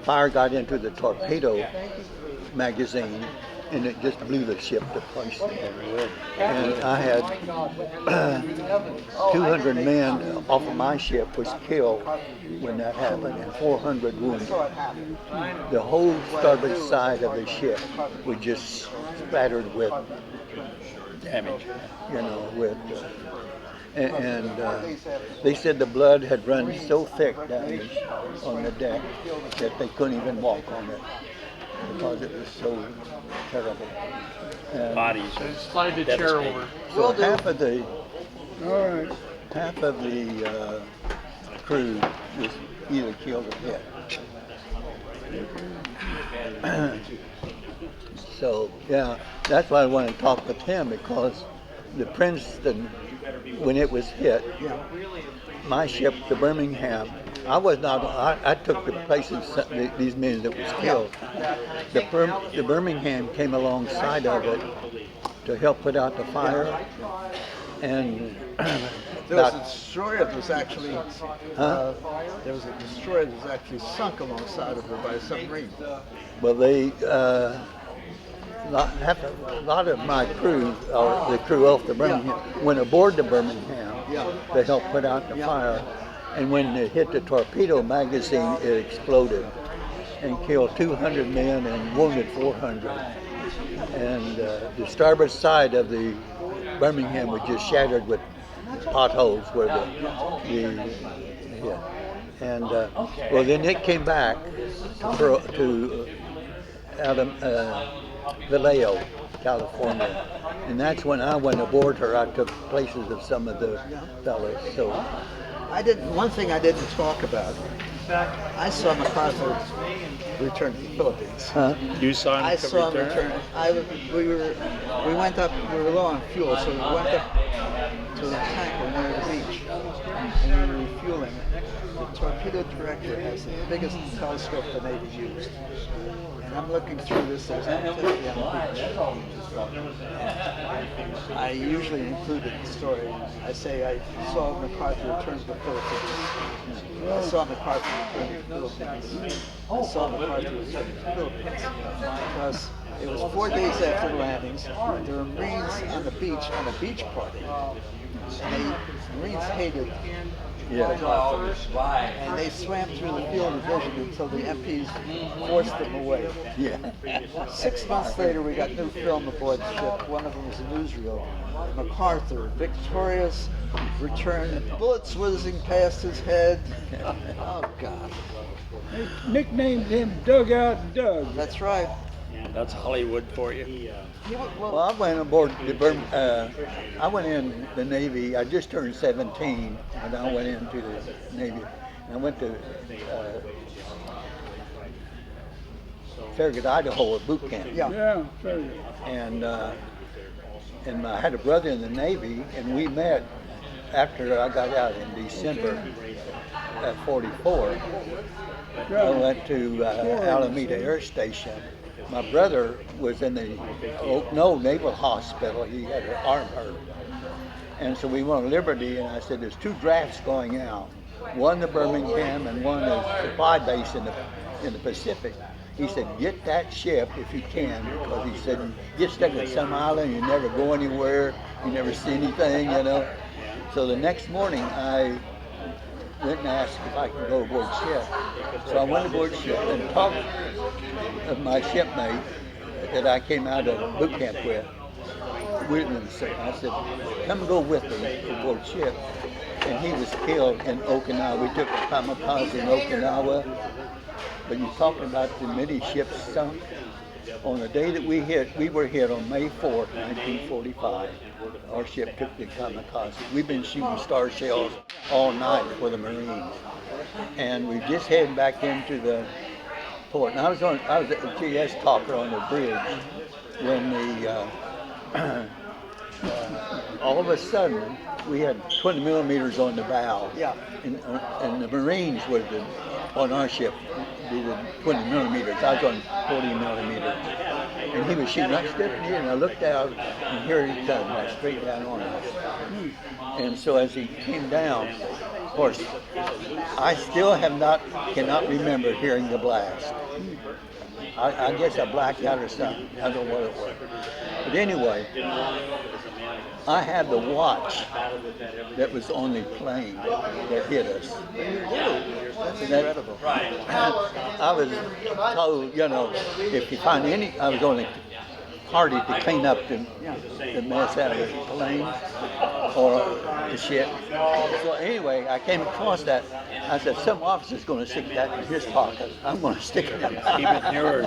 fire got into the torpedo magazine, and it just blew the ship to pieces. And I had 200 men off of my ship was killed when that happened, and 400 wounded. The whole starboard side of the ship was just spattered with damage, and they said the blood had run so thick down on the deck that they couldn't even walk on it because it was so terrible. And bodies. Slide the chair over. So half of the crew was either killed or dead. So yeah, that's why I want to talk with him, because the Princeton, when it was hit, my ship, the Birmingham, I took the places, these men that was killed. The Birmingham came alongside of it to help put out the fire, and there was a destroyer that was actually sunk alongside of her by a submarine. Well, they a lot of my crew, or the crew off the Birmingham, went aboard the Birmingham to help put out the fire. And when it hit the torpedo magazine, it exploded and killed 200 men and wounded 400. And the starboard side of the Birmingham was just shattered with potholes where well, then it came back to Vallejo, California, and that's when I went aboard her. I took places of some of the fellows. So one thing I didn't talk about. I saw MacArthur return to the Philippines. You saw him I saw him return. We were low on fuel, so we went up to the tanker near the beach, and we were refueling. The torpedo director has the biggest telescope the Navy used. And I'm looking through this, there's activity on the beach. I usually include it in the story. I say I saw MacArthur return to the Philippines. I saw MacArthur return to the Philippines. I saw MacArthur return to the Philippines. Because it was 4 days after the landings. There were Marines on the beach on a beach party. And the Marines hated MacArthur, and they swam through the field of vision until the MPs forced them away. 6 months later, we got new film aboard the ship. One of them was a newsreel. MacArthur, victorious, returned, bullets whizzing past his head. Oh, God. They nicknamed him Dugout Doug. That's right. That's Hollywood for you. Well, I went aboard I went in the Navy. I just turned 17, and I went into the Navy. And I went to Farragut, Idaho, at boot camp. Yeah, Farragut. And I had a brother in the Navy, and we met after I got out in December at 44. I went to Alameda Air Station. My brother was in the Naval Hospital. He had an arm hurt. And so we went on Liberty, and I said, there's 2 drafts going out. One to Birmingham and one is supply base in the Pacific. He said, get that ship if you can, because he said, you get stuck at some island, you never go anywhere, you never see anything, So the next morning, I went and asked if I could go aboard ship. So I went aboard ship and talked of my shipmate that I came out of boot camp with. I said, come go with me aboard ship. And he was killed in Okinawa. We took a kamikaze in Okinawa. But you're talking about the many ships sunk. On the day that we were hit on May 4th, 1945. Our ship took the kamikaze. We've been shooting star shells all night for the Marines. And we just headed back into the port. And I was at the GS talker on the bridge when all of a sudden we had 20 millimeters on the bow. And the Marines was on our ship did 20 millimeters. I was on 40 millimeters. And he was shooting right straight in, and I looked out, and here he comes, right straight down on us. And so as he came down, course, I still cannot remember hearing the blast. I guess I blacked out or something. I don't know what it was. But anyway, I had the watch that was on the plane that hit us. That's incredible. I was told, if you find any, I was on a party to clean up the mess out of the plane or the ship. So anyway, I came across that. I said, some officer's going to stick that in his pocket. I'm going to stick it in mine. Keep it yours.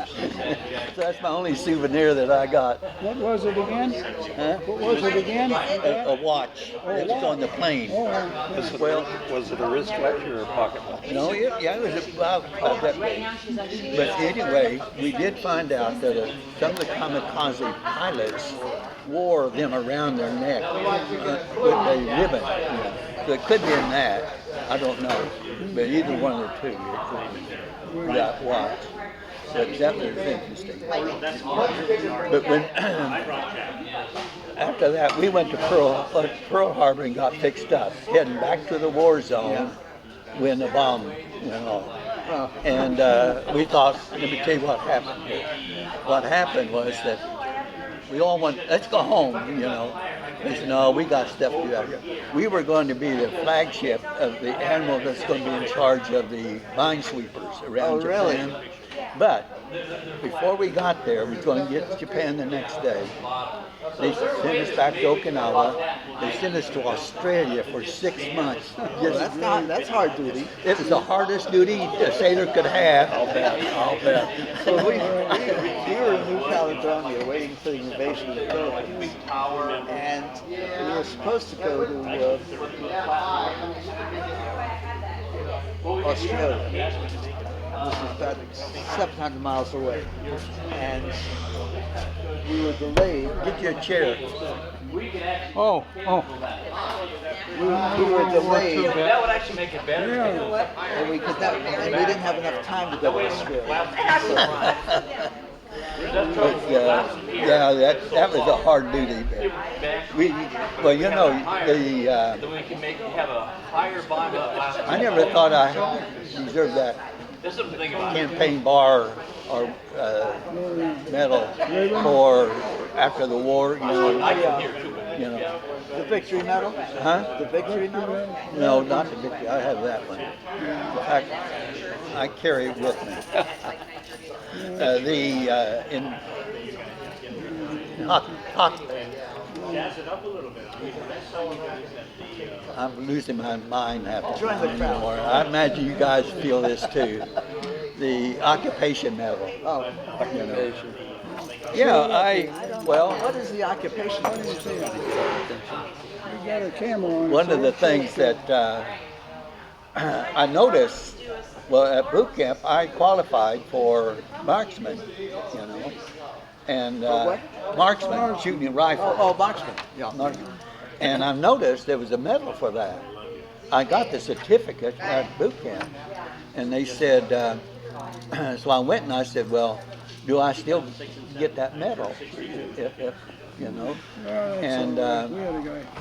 So that's my only souvenir that I got. What was it again? Huh? What was it again? A watch that was on the plane. Was it a wristwatch or a pocket watch? No, it was about that big. But anyway, we did find out that some of the kamikaze pilots wore them around their neck with a ribbon. So it could be in that. I don't know. But either one of the two, that watch. But that was interesting. But when after that, we went to Pearl Harbor and got fixed up, heading back to the war zone when the bomb went off. And we thought, let me tell you what happened here. What happened was that we all went, let's go home, They said, no, we got stuff to do out here. We were going to be the flagship of the admiral that's going to be in charge of the minesweepers around Japan. Really? But before we got there, we were going to get to Japan the next day. They sent us back to Okinawa. They sent us to Australia for 6 months. That's hard duty. It was the hardest duty a sailor could have. I'll bet. So we were in New Caledonia waiting for the invasion of the Philippines. And we were supposed to go to Australia. This is about 700 miles away. And we were delayed. Get you a chair. Oh. We were delayed. That would actually make it better. Yeah. And we didn't have enough time to go to Australia. But, that was a hard duty. We We can have a higher bond up. I never thought I deserved that This is the thing about it. campaign bar or medal for after the war. I can hear too. The victory medal? Huh? The victory medal? No, not the victory. I have that one. In fact, I carry it with me. In hockey. I'm losing my mind half the Join the time crowd. anymore. I imagine you guys feel this too. The occupation medal. Oh. What is the occupation medal? You got a camera on. One of the things that I noticed, at boot camp, I qualified for marksman, and marksman, shooting a rifle. Oh, marksman. Yeah. Marksman. And I noticed there was a medal for that. I got the certificate at boot camp, and they said, so I went and I said, well, do I still get that medal? If and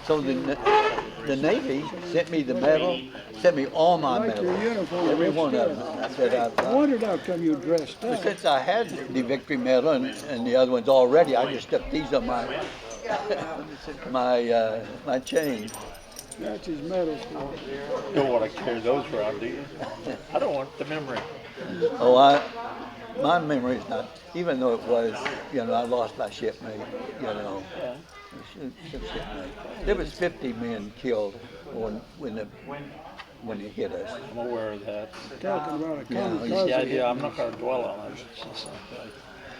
so the Navy sent me the medal, sent me all my Like your medals, uniform, every looks one good. of them. I said, I wondered how come you dressed but up. since I had the victory medal and the other ones already, I just stuck these on my my chain. That's his medal for. You don't want to carry those around, do you? I don't want the memory. Oh, my memory is not, even though it was, I lost my shipmate, shipmate. There was 50 men killed when it hit us. I'm aware of that. Talking about a Yeah, kamikaze. I'm not going to dwell on it. It's just,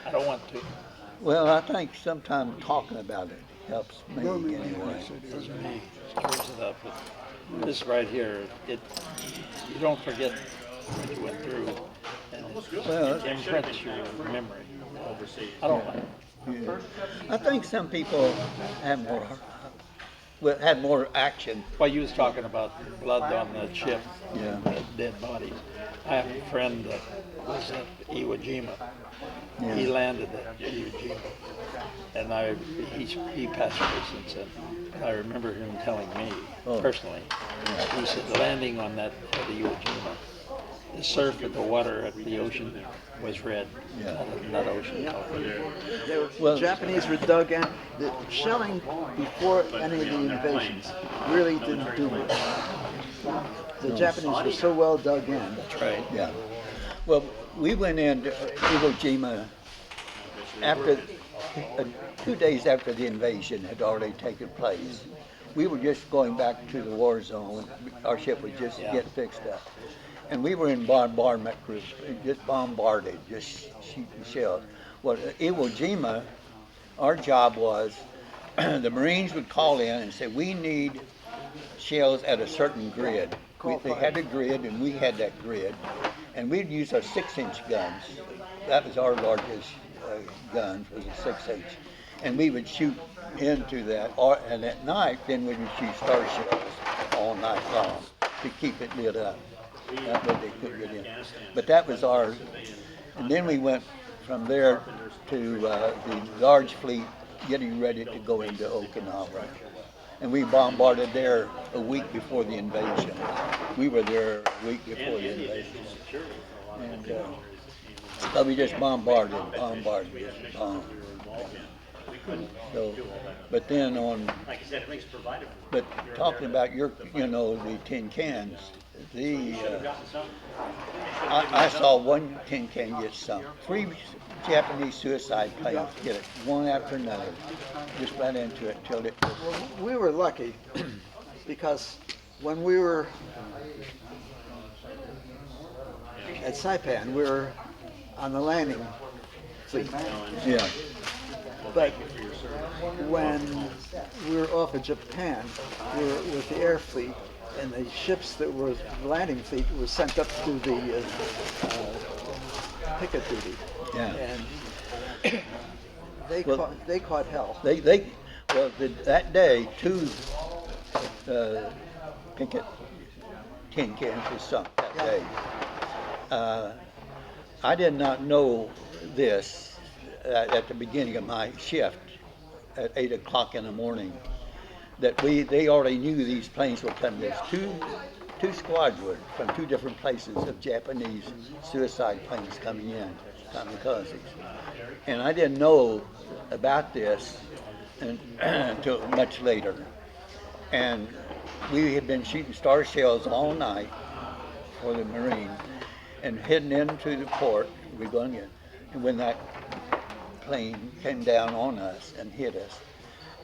I don't want to. Well, I think sometimes talking about it helps me Birmingham, anyway. I said, Doesn't me stirs it up. But this right here, you don't forget what you went through, and it imprints your memory. I don't like it. Yeah. I think some people had more action. Well, you was talking about blood on the ship, Yeah. dead bodies. I have a friend that was at Iwo Jima, He landed at Iwo Jima, and he passed away since then. But I remember him telling me personally. He said landing on that at Iwo Jima, the surf of the water at the ocean was red, not ocean color. The Japanese were dug in. The shelling before any of the invasions really didn't do much. The Japanese were so well dug in. That's right. Yeah. Well, we went into Iwo Jima after 2 days after the invasion had already taken place. We were just going back to the war zone. Our ship was just getting fixed up. And we were in bombardment groups, just bombarded, just shooting shells. Well, at Iwo Jima, our job was the Marines would call in and say, we need shells at a certain grid. They had a grid, and we had that grid. And we'd use our 6-inch guns. That was our largest gun, was a 6-inch. And we would shoot into that. And at night, then we would shoot star shells all night long to keep it lit up. That way they couldn't get in. But that was ours. And then we went from there to the large fleet getting ready to go into Okinawa. And we bombarded there a week before the invasion. We were there a week before the invasion. And so we just bombarded. So, but then but talking about the tin cans, I saw one tin can get sunk. 3 Japanese suicide planes get it, one after another, just right into it till it. Well, we were lucky because when we were at Saipan, we were on the landing fleet. Yeah. But when we were off of Japan, we were with the air fleet, and the ships that were the landing fleet were sent up to the picket duty. Yeah. And they caught hell. That day 2 picket tin cans was sunk that day. I did not know this at the beginning of my shift at 8 o'clock in the morning, that they already knew these planes were coming. There's two squadrons from 2 different places of Japanese suicide planes coming in, kamikazes. And I didn't know about this until much later. And we had been shooting star shells all night for the Marine and heading into the port. We're going in. And when that plane came down on us and hit us,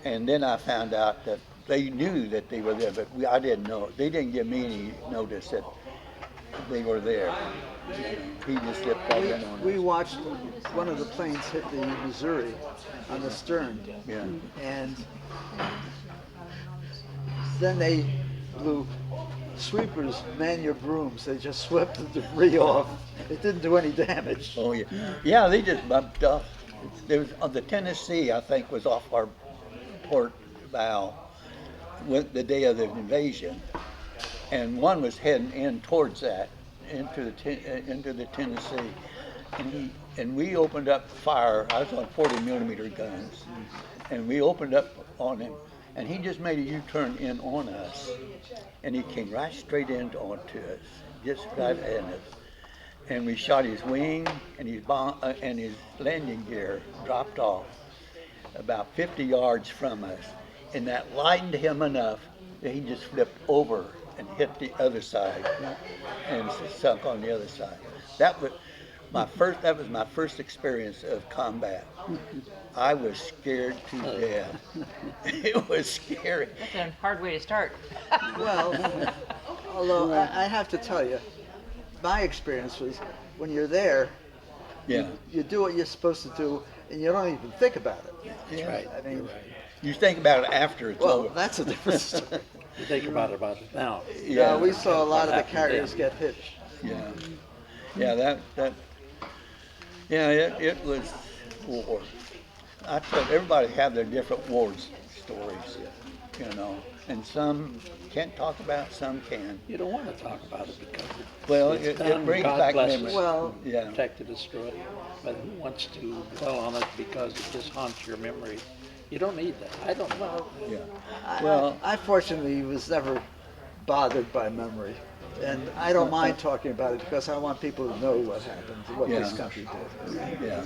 and then I found out that they knew that they were there, but I didn't know. They didn't give me any notice that they were there. He just slipped right in on us. We watched one of the planes hit the Missouri on the stern. Yeah. And then they blew sweepers, man your brooms. They just swept the debris off. It didn't do any damage. Oh yeah, yeah. They just bumped off. There was the Tennessee, I think, was off our port bow the day of the invasion, and one was heading in towards that into the Tennessee, and we opened up fire. I was on 40 millimeter guns, and we opened up on him, and he just made a U-turn in on us, and he came right straight into onto us, just right at us. And we shot his wing, and his landing gear dropped off about 50 yards from us, and that lightened him enough that he just flipped over and hit the other side and sunk on the other side. That was my first experience of combat. I was scared to death. It was scary. That's a hard way to start. Well, although I have to tell you, my experience was when you're there, Yeah. you do what you're supposed to do, and you don't even think about it. Yeah. Right. I mean, You think about it after it's well, over. that's a different story. You think about it now. Yeah, we saw a lot of the carriers get hit. Yeah. Yeah, it was war. I tell everybody have their different wars stories. you know, and some can't talk about, some can. You don't want to talk about it because Well, it's it done. brings God back bless memories. us. Well, Yeah. Protect or destroy. But who wants to dwell on it because it just haunts your memory? You don't need that. I don't know. Yeah. I, Well- I fortunately was never bothered by memory. And I don't mind talking about it because I want people to know what happened, what this Yeah. country did. Yeah.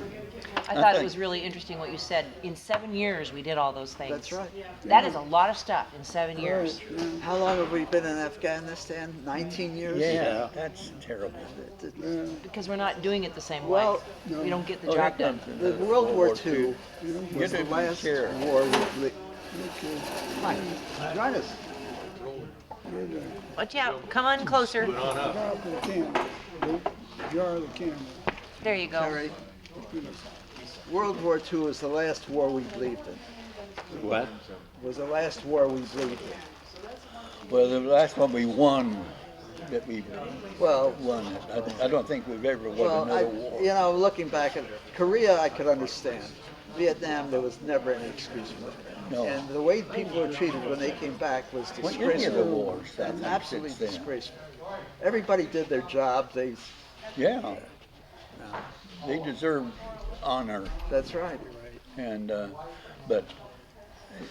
I thought it think- was really interesting what you said. In 7 years, we did all those things. That's right. That is a lot of stuff in 7 years. How long have we been in Afghanistan? 19 years? Yeah, that's terrible. Because we're not doing it the same way. Well, We don't get the Oh, job here done. comes The another World War II You was the didn't last share. war we Hi, join us. Watch out. Come on closer. Drop the camera. Jar the camera. There you go. Terry. World War II was the last war we believed in. What? Was the last war we believed in. Well, the last one we won, that we Well, won it. I don't think we've ever won well, another war. you know, looking back at Korea, I could understand. Vietnam, there was never any excuse for it. No. And the way people were treated when they came back was Well, any of the disgraceful. wars, I think, Absolutely since then. disgraceful. Everybody did their job. Yeah. They deserve honor, That's right. and but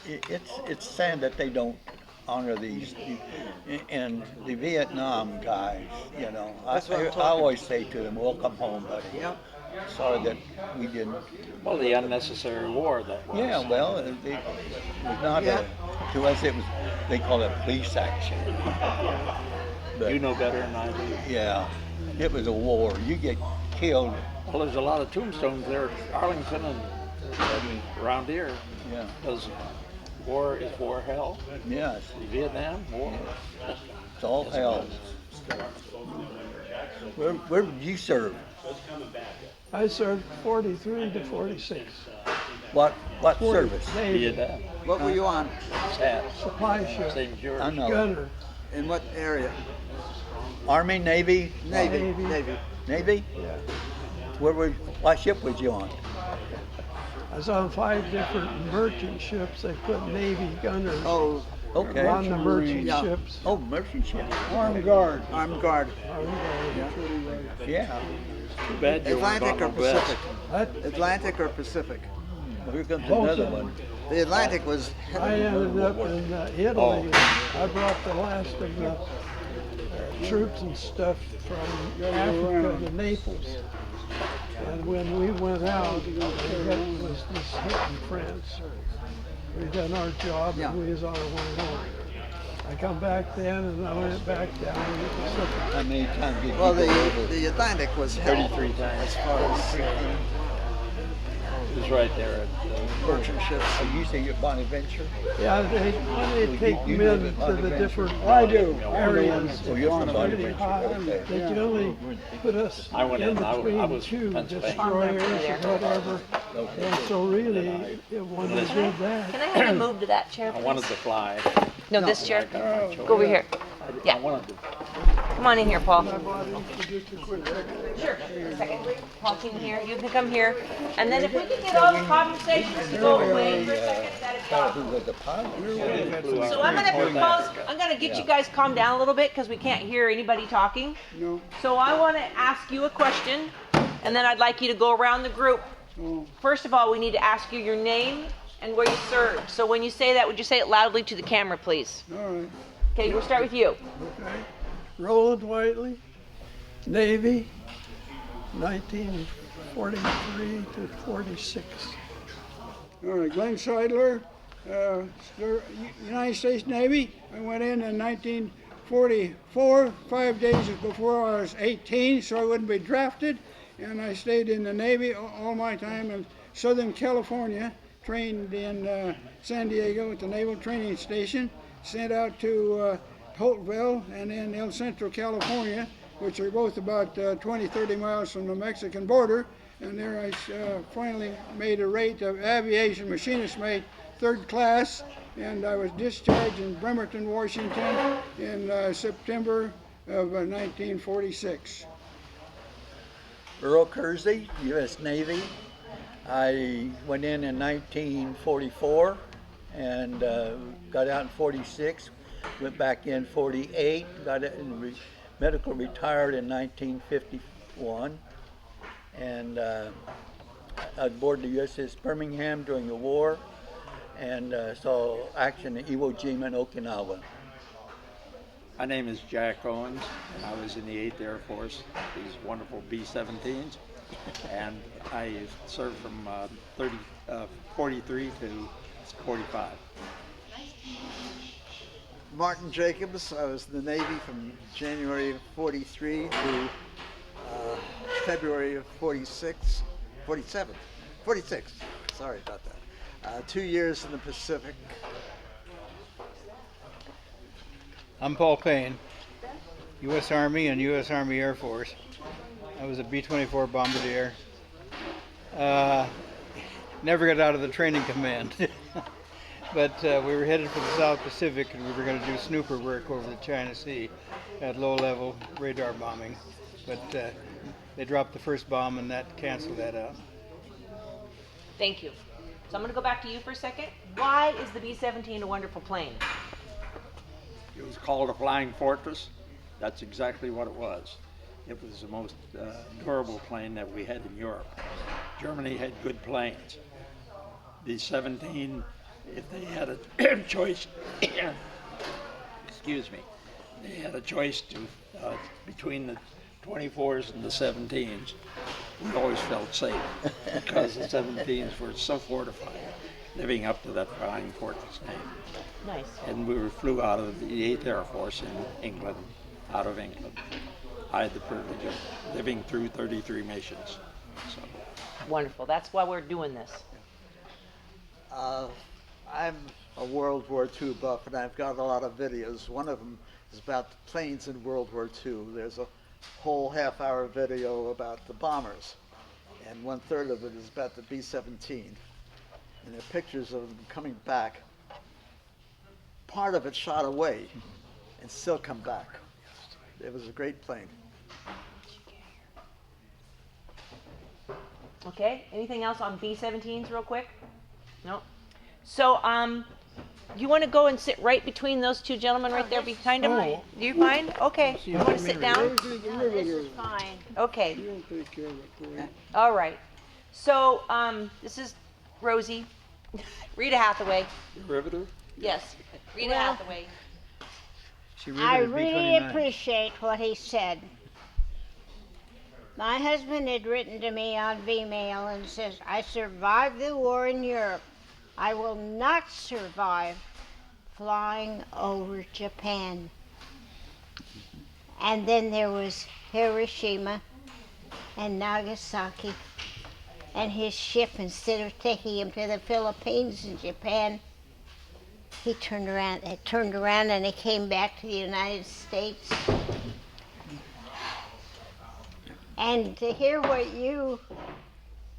it's sad that they don't honor these. And the Vietnam guys, you know, That's what I'm I talking always say to them, "Welcome home, buddy." Yep. Sorry that we didn't. Well, the unnecessary war that was. Yeah, well, it was not Yeah. to us. It was, they call it police action. But, You know better than I do. yeah, it was a war. You get killed. Well, there's a lot of tombstones there at Arlington and around here. Yeah. Because war is war hell. Yes, Vietnam, war. it's all hell. Where did you serve? I served 43 to 46. What service? Navy, Vietnam. What were you on? Sad. supply ship, Same as yours. I know. gunner, In what area? Army, Navy, Navy. Navy. Navy. Navy. yeah. What ship was you on? I was on 5 different merchant ships. They put Navy gunners Oh, Okay. on the merchant Yeah. ships. Oh, merchant ship. Armed guard. armed guard. Yeah. Too bad you weren't Atlantic on or the west. Pacific? That, Atlantic or Pacific? Well, here comes Both another of them. one. The Atlantic was I ended up in Italy. I brought the last of the troops and stuff from Africa to Naples. And when we went out, it was this hit in France. We done our job Yeah. and we was on our way home. I come back then and I went back down to the Pacific. How many times did you well. go over? The Atlantic was hell 33 times. as far as It was right there at merchant ships. Oh, you say you're Bonaventure? Yeah, they take you men live at to the Bonaventure? different I do. areas. Oh, you're from Pretty Bonaventure, hot. okay. They generally put us I went in in, I between was two Pennsylvania. destroyers or whatever. Okay. And so really, when they did that, Can I have you move to that chair, I wanted please? to fly. No, this chair. I got my choice. Go over here. I Yeah. wanted to. Come on in here, Paul. Sure. A second. Paul, come here. You can come here. And then if we can get all the conversations to go away for a second, that'd be awesome. Who was the pilot? So I'm gonna propose, I'm gonna get you guys calmed down a little bit because we can't hear anybody talking. No. So I wanna ask you a question and then I'd like you to go around the group. First of all, we need to ask you your name and where you served. So when you say that, would you say it loudly to the camera, please? all right, Okay, we'll start with you. okay. Roland Whiteley, Navy, 1943 to 46. All right, Glenn Seidler, United States Navy. I went in 1944, 5 days before I was 18, so I wouldn't be drafted. And I stayed in the Navy all my time in Southern California, trained in San Diego at the Naval Training Station, sent out to Holtville and in El Centro, California, which are both about 20, 30 miles from the Mexican border. And there I finally made a rate of aviation machinist mate, 3rd class, and I was discharged in Bremerton, Washington in September of 1946. Earl Kersey, U.S. Navy. I went in 1944 and got out in 46, went back in 48, got it in medical retired in 1951, and aboard the USS Birmingham during the war, and saw action in Iwo Jima and Okinawa. My name is Jack Owens, and I was in the 8th Air Force, these wonderful B-17s, and I served from 43 to 45. Martin Jacobs. I was in the Navy from January of 43 to February of 46, 47, 46. Sorry about that. 2 years in the Pacific. I'm Paul Payne, U.S. Army and U.S. Army Air Force. I was a B-24 bombardier. Never got out of the training command. But we were headed for the South Pacific, and we were going to do snooper work over the China Sea at low-level radar bombing. But they dropped the first bomb, and that canceled that out. Thank you. So I'm going to go back to you for a second. Why is the B-17 a wonderful plane? It was called a flying fortress. That's exactly what it was. It was the most durable plane that we had in Europe. Germany had good planes. B-17, if they had a choice, excuse me, they had a choice to between the 24s and the 17s, we always felt safe because the 17s were so fortified, living up to that flying fortress name. Nice. And we flew out of the 8th Air Force in England, out of England. I had the privilege of living through 33 missions. So. Wonderful. That's why we're doing this. I'm a World War II buff, and I've got a lot of videos. One of them is about the planes in World War II. There's a whole half-hour video about the bombers, and 1/3 of it is about the B-17. And there are pictures of them coming back. Part of it shot away and still come back. It was a great plane. Okay. Anything else on B-17s real quick? No. So, you want to go and sit right between those two gentlemen right there behind them? Oh. You find? Okay. You want to sit down? Rosie the Riveter. Fine. Okay. You'll take care of it for you. All right. So, this is Rosie. Rita Hathaway. Riveter? Yes. Rita Well, Hathaway. She I riveted really B-29. appreciate what he said. My husband had written to me on Vmail and says, I survived the war in Europe. I will not survive flying over Japan. And then there was Hiroshima and Nagasaki. And his ship, instead of taking him to the Philippines and Japan, he turned around and he came back to the United States. And to hear what you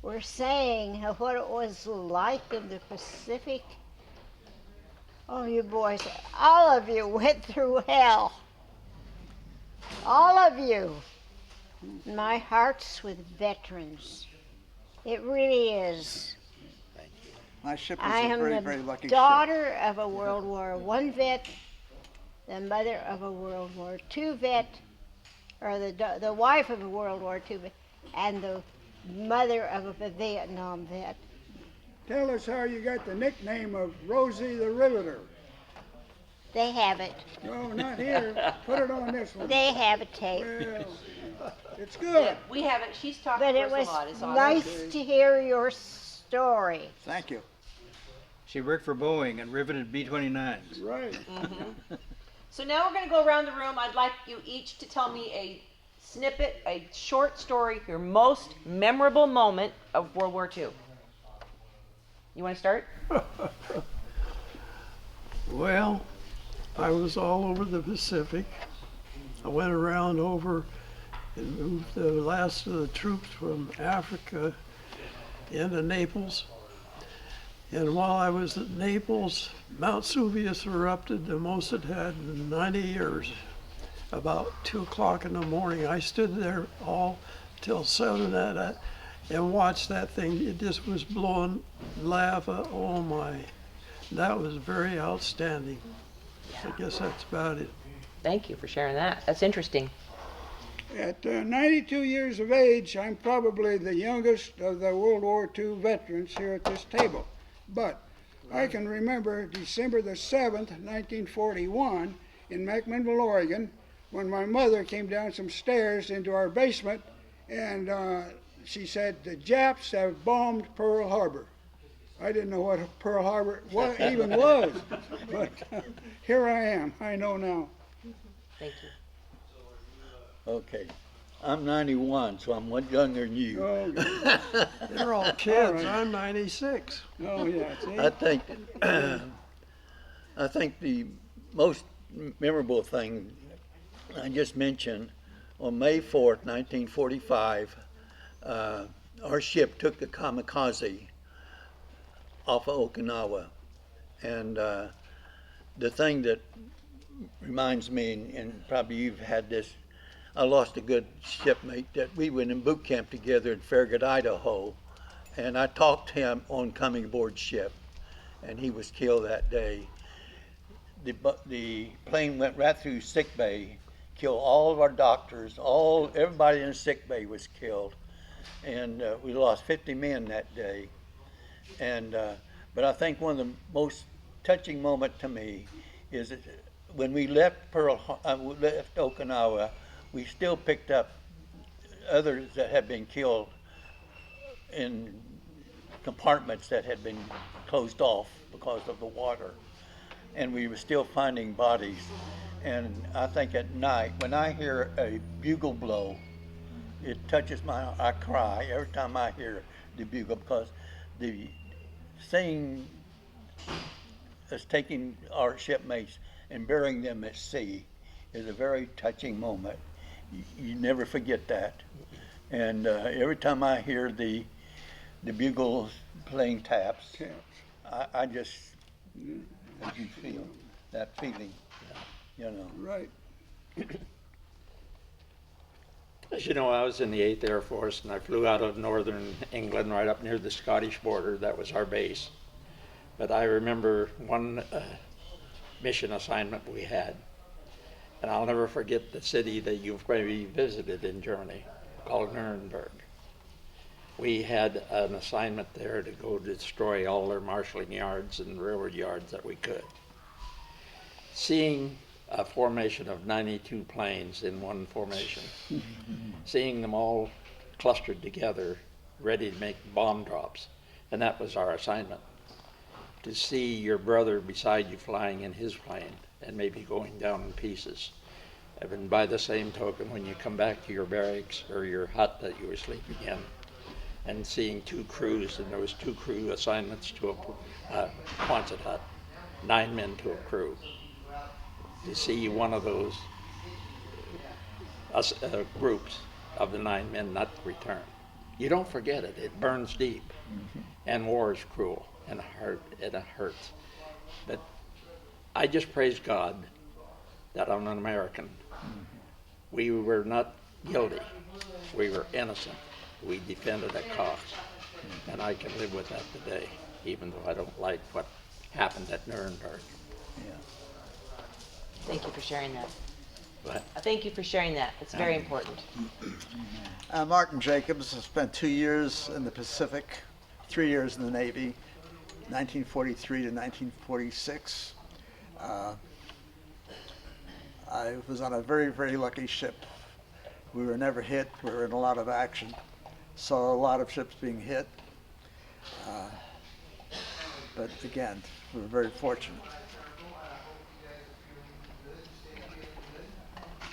were saying of what it was like in the Pacific, oh, you boys, all of you went through hell. All of you. My heart's with veterans. It really is. My ship was I a am very, the very lucky ship. daughter of a World War I vet, the mother of a World War II vet, or the wife of a World War II vet, and the mother of a Vietnam vet. Tell us how you got the nickname of Rosie the Riveter. They have it. No, not here. Put it on this one. They have a tape. Well, it's good. We haven't. She's talked But to it us was a lot. It's awesome. nice to hear your story. Thank you. She worked for Boeing and riveted B-29s. Right. So now we're going to go around the room. I'd like you each to tell me a snippet, a short story, your most memorable moment of World War II. You want to start? Well, I was all over the Pacific. I went around over and moved the last of the troops from Africa into Naples. And while I was at Naples, Mount Vesuvius erupted the most it had in 90 years. About 2 o'clock in the morning, I stood there all till 7 at night and watched that thing. It just was blowing lava. Oh my. That was very outstanding. I guess that's about it. Thank you for sharing that. That's interesting. At 92 years of age, I'm probably the youngest of the World War II veterans here at this table. But I can remember December the 7th, 1941, in McMinnville, Oregon, when my mother came down some stairs into our basement, and she said, "The Japs have bombed Pearl Harbor." I didn't know what Pearl Harbor even was, but here I am. I know now. Thank you. Okay. I'm 91, so I'm much younger than you. Oh, They're all kids. right. I'm 96. oh yeah, see? I think the most memorable thing I just mentioned, on May 4th, 1945, our ship took the kamikaze off of Okinawa. And the thing that reminds me, and probably you've had this, I lost a good shipmate that we went in boot camp together in Farragut, Idaho, and I talked to him on coming aboard ship, and he was killed that day. The plane went right through sick bay, killed all of our doctors, everybody in the sick bay was killed, and we lost 50 men that day. And but I think one of the most touching moment to me is that when we left left Okinawa, we still picked up others that had been killed in compartments that had been closed off because of the water, and we were still finding bodies. And I think at night, when I hear a bugle blow, it touches I cry every time I hear the bugle, because seeing us taking our shipmates and burying them at sea is a very touching moment. You never forget that. And every time I hear the bugles playing taps, I just, as you feel, that feeling, you know. Right. As you know, I was in the 8th Air Force, and I flew out of northern England right up near the Scottish border. That was our base. But I remember one mission assignment we had, and I'll never forget the city that you've maybe visited in Germany, called Nuremberg. We had an assignment there to go destroy all their marshalling yards and railroad yards that we could. Seeing a formation of 92 planes in one formation, seeing them all clustered together, ready to make bomb drops, and that was our assignment. To see your brother beside you flying in his plane and maybe going down in pieces. And by the same token, when you come back to your barracks or your hut that you were sleeping in, and seeing 2 crews, and there was 2 crew assignments to a Quonset hut, 9 men to a crew. To see one of those groups of the 9 men not return. You don't forget it. It burns deep. And war is cruel and hard, and it hurts. But I just praise God that I'm an American. We were not guilty. We were innocent. We defended a cause. And I can live with that today, even though I don't like what happened at Nuremberg. Yeah. Thank you for sharing that. But Thank you for sharing that. It's very important. Martin Jacobs has spent 2 years in the Pacific, 3 years in the Navy, 1943 to 1946. I was on a very, very lucky ship. We were never hit. We were in a lot of action. Saw a lot of ships being hit. But again, we were very fortunate.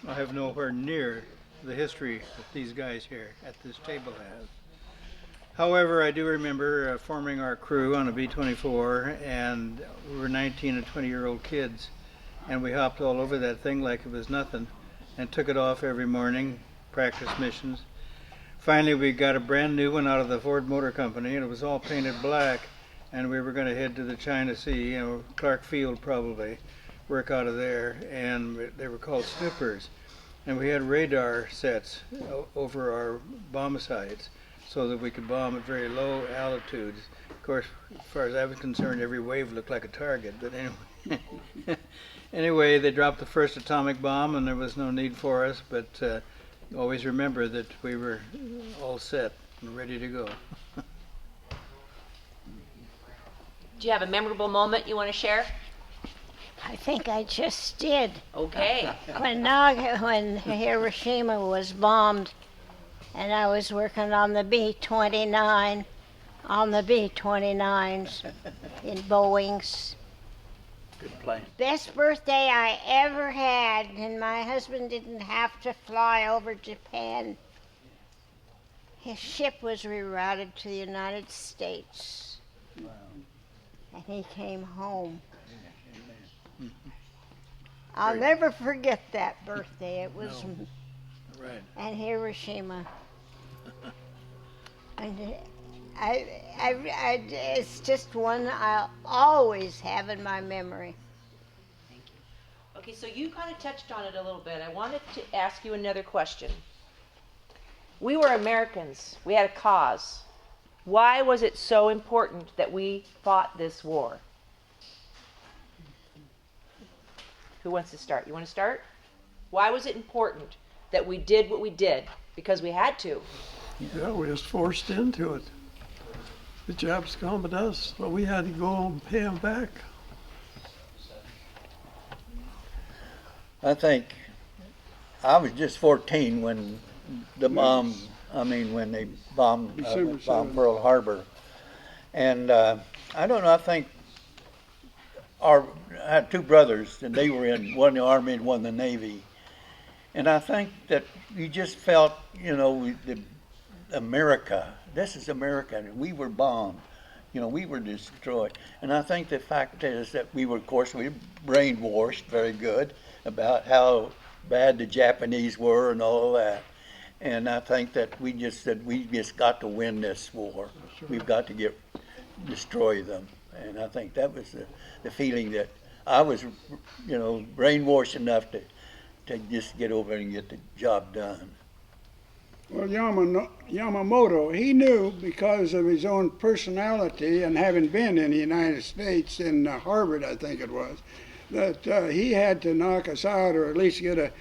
I have nowhere near the history that these guys here at this table have. However, I do remember forming our crew on a B-24, and we were 19 and 20-year-old kids, and we hopped all over that thing like it was nothing and took it off every morning, practice missions. Finally, we got a brand new one out of the Ford Motor Company, and it was all painted black, and we were going to head to the China Sea, Clark Field probably, work out of there, and they were called snoopers. And we had radar sets over our bomb sites so that we could bomb at very low altitudes. Of course, as far as I was concerned, every wave looked like a target. But anyway, anyway, they dropped the first atomic bomb, and there was no need for us. But always remember that we were all set and ready to go. Do you have a memorable moment you want to share? I think I just did. Okay. When Hiroshima was bombed, and I was working on the B-29, on the B-29s in Boeing's. Good plane. Best birthday I ever had, and my husband didn't have to fly over Japan. His ship was rerouted to the United States. Wow. And he came home. I'll never forget that birthday. It was Right. in Hiroshima. And it's just one I'll always have in my memory. Okay, so you kind of touched on it a little bit. I wanted to ask you another question. We were Americans. We had a cause. Why was it so important that we fought this war? Who wants to start? You want to start? Why was it important that we did what we did? Because we had to. Yeah, we was forced into it. The Japs come at us, but we had to go and pay them back. I think I was just 14 when the bomb, when they bombed, December bombed 7th. Pearl Harbor. And I don't know, I think I had two brothers, and they were in one the Army and one the Navy. And I think that you just felt, America, this is America, and we were bombed. We were destroyed. And I think the fact is that we were brainwashed very good about how bad the Japanese were and all that. And I think that we just said, we just got to win this war. We've got to destroy them. And I think that was the feeling that I was, brainwashed enough to just get over and get the job done. Well, Yamamoto, he knew because of his own personality and having been in the United States, in Harvard, I think it was, that he had to knock us out or at least get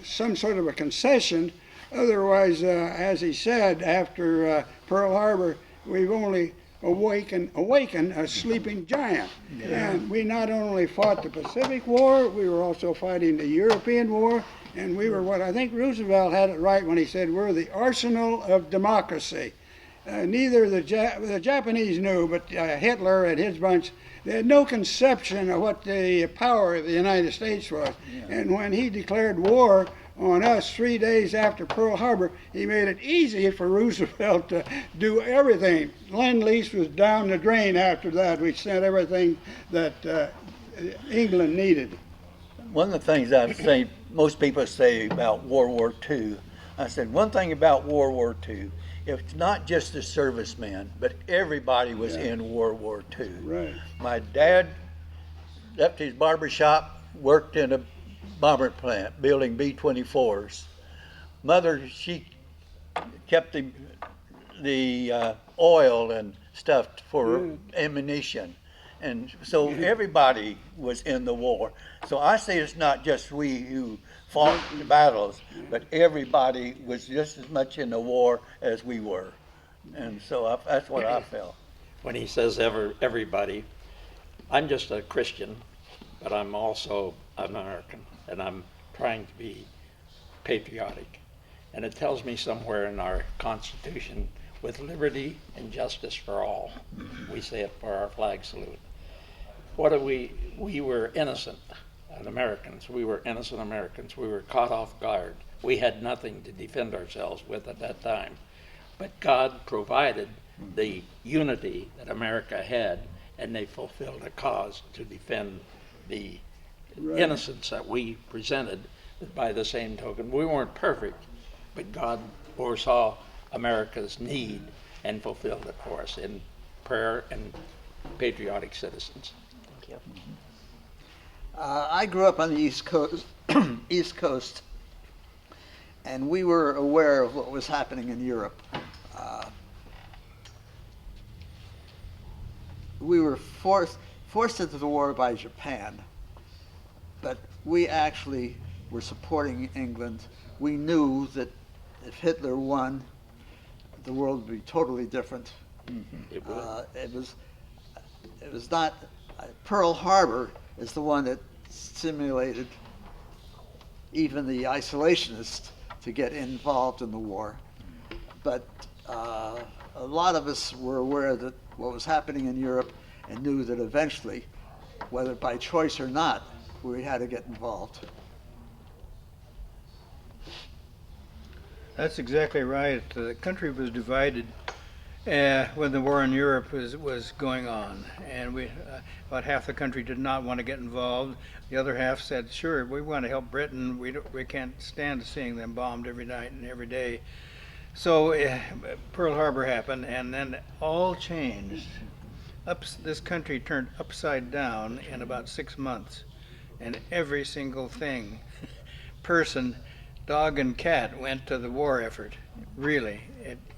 some sort of a concession. Otherwise, as he said, after Pearl Harbor, we've only awakened a sleeping giant. Yeah. And we not only fought the Pacific War, we were also fighting the European War. And we were what I think Roosevelt had it right when he said we're the arsenal of democracy. Neither the Japanese knew, but Hitler and his bunch, they had no conception of what the power of the United States was. Yeah. And when he declared war on us 3 days after Pearl Harbor, he made it easy for Roosevelt to do everything. Lend-Lease was down the drain after that. We sent everything that England needed. One of the things I say, most people say about World War II, I said, one thing about World War II, it's not just the servicemen, but everybody was in World War II. Right. My dad left his barber shop, worked in a bomber plant, building B-24s. Mother, she kept the oil and stuff for ammunition. And so everybody was in the war. So I say it's not just we who fought the battles, but everybody was just as much in the war as we were. And so that's what I felt. When he says everybody, I'm just a Christian, but I'm also American, and I'm trying to be patriotic. And it tells me somewhere in our Constitution, with liberty and justice for all. We say it for our flag salute. What are we? We were innocent Americans. We were innocent Americans. We were caught off guard. We had nothing to defend ourselves with at that time. But God provided the unity that America had, and they fulfilled a cause to defend the innocence that we presented. By the same token, we weren't perfect, but God foresaw America's need and fulfilled it for us in prayer and patriotic citizens. Thank you. I grew up on the East Coast, and we were aware of what was happening in Europe. we were forced into the war by Japan, but we actually were supporting England. We knew that if Hitler won, the world would be totally different. It would. It was not Pearl Harbor is the one that stimulated even the isolationists to get involved in the war. But a lot of us were aware that what was happening in Europe and knew that eventually, whether by choice or not, we had to get involved. That's exactly right. The country was divided when the war in Europe was going on, and about half the country did not want to get involved. The other half said, "Sure, we want to help Britain. We can't stand seeing them bombed every night and every day." So Pearl Harbor happened, and then all changed. This country turned upside down in about 6 months, and every single thing, person, dog and cat, went to the war effort. Really,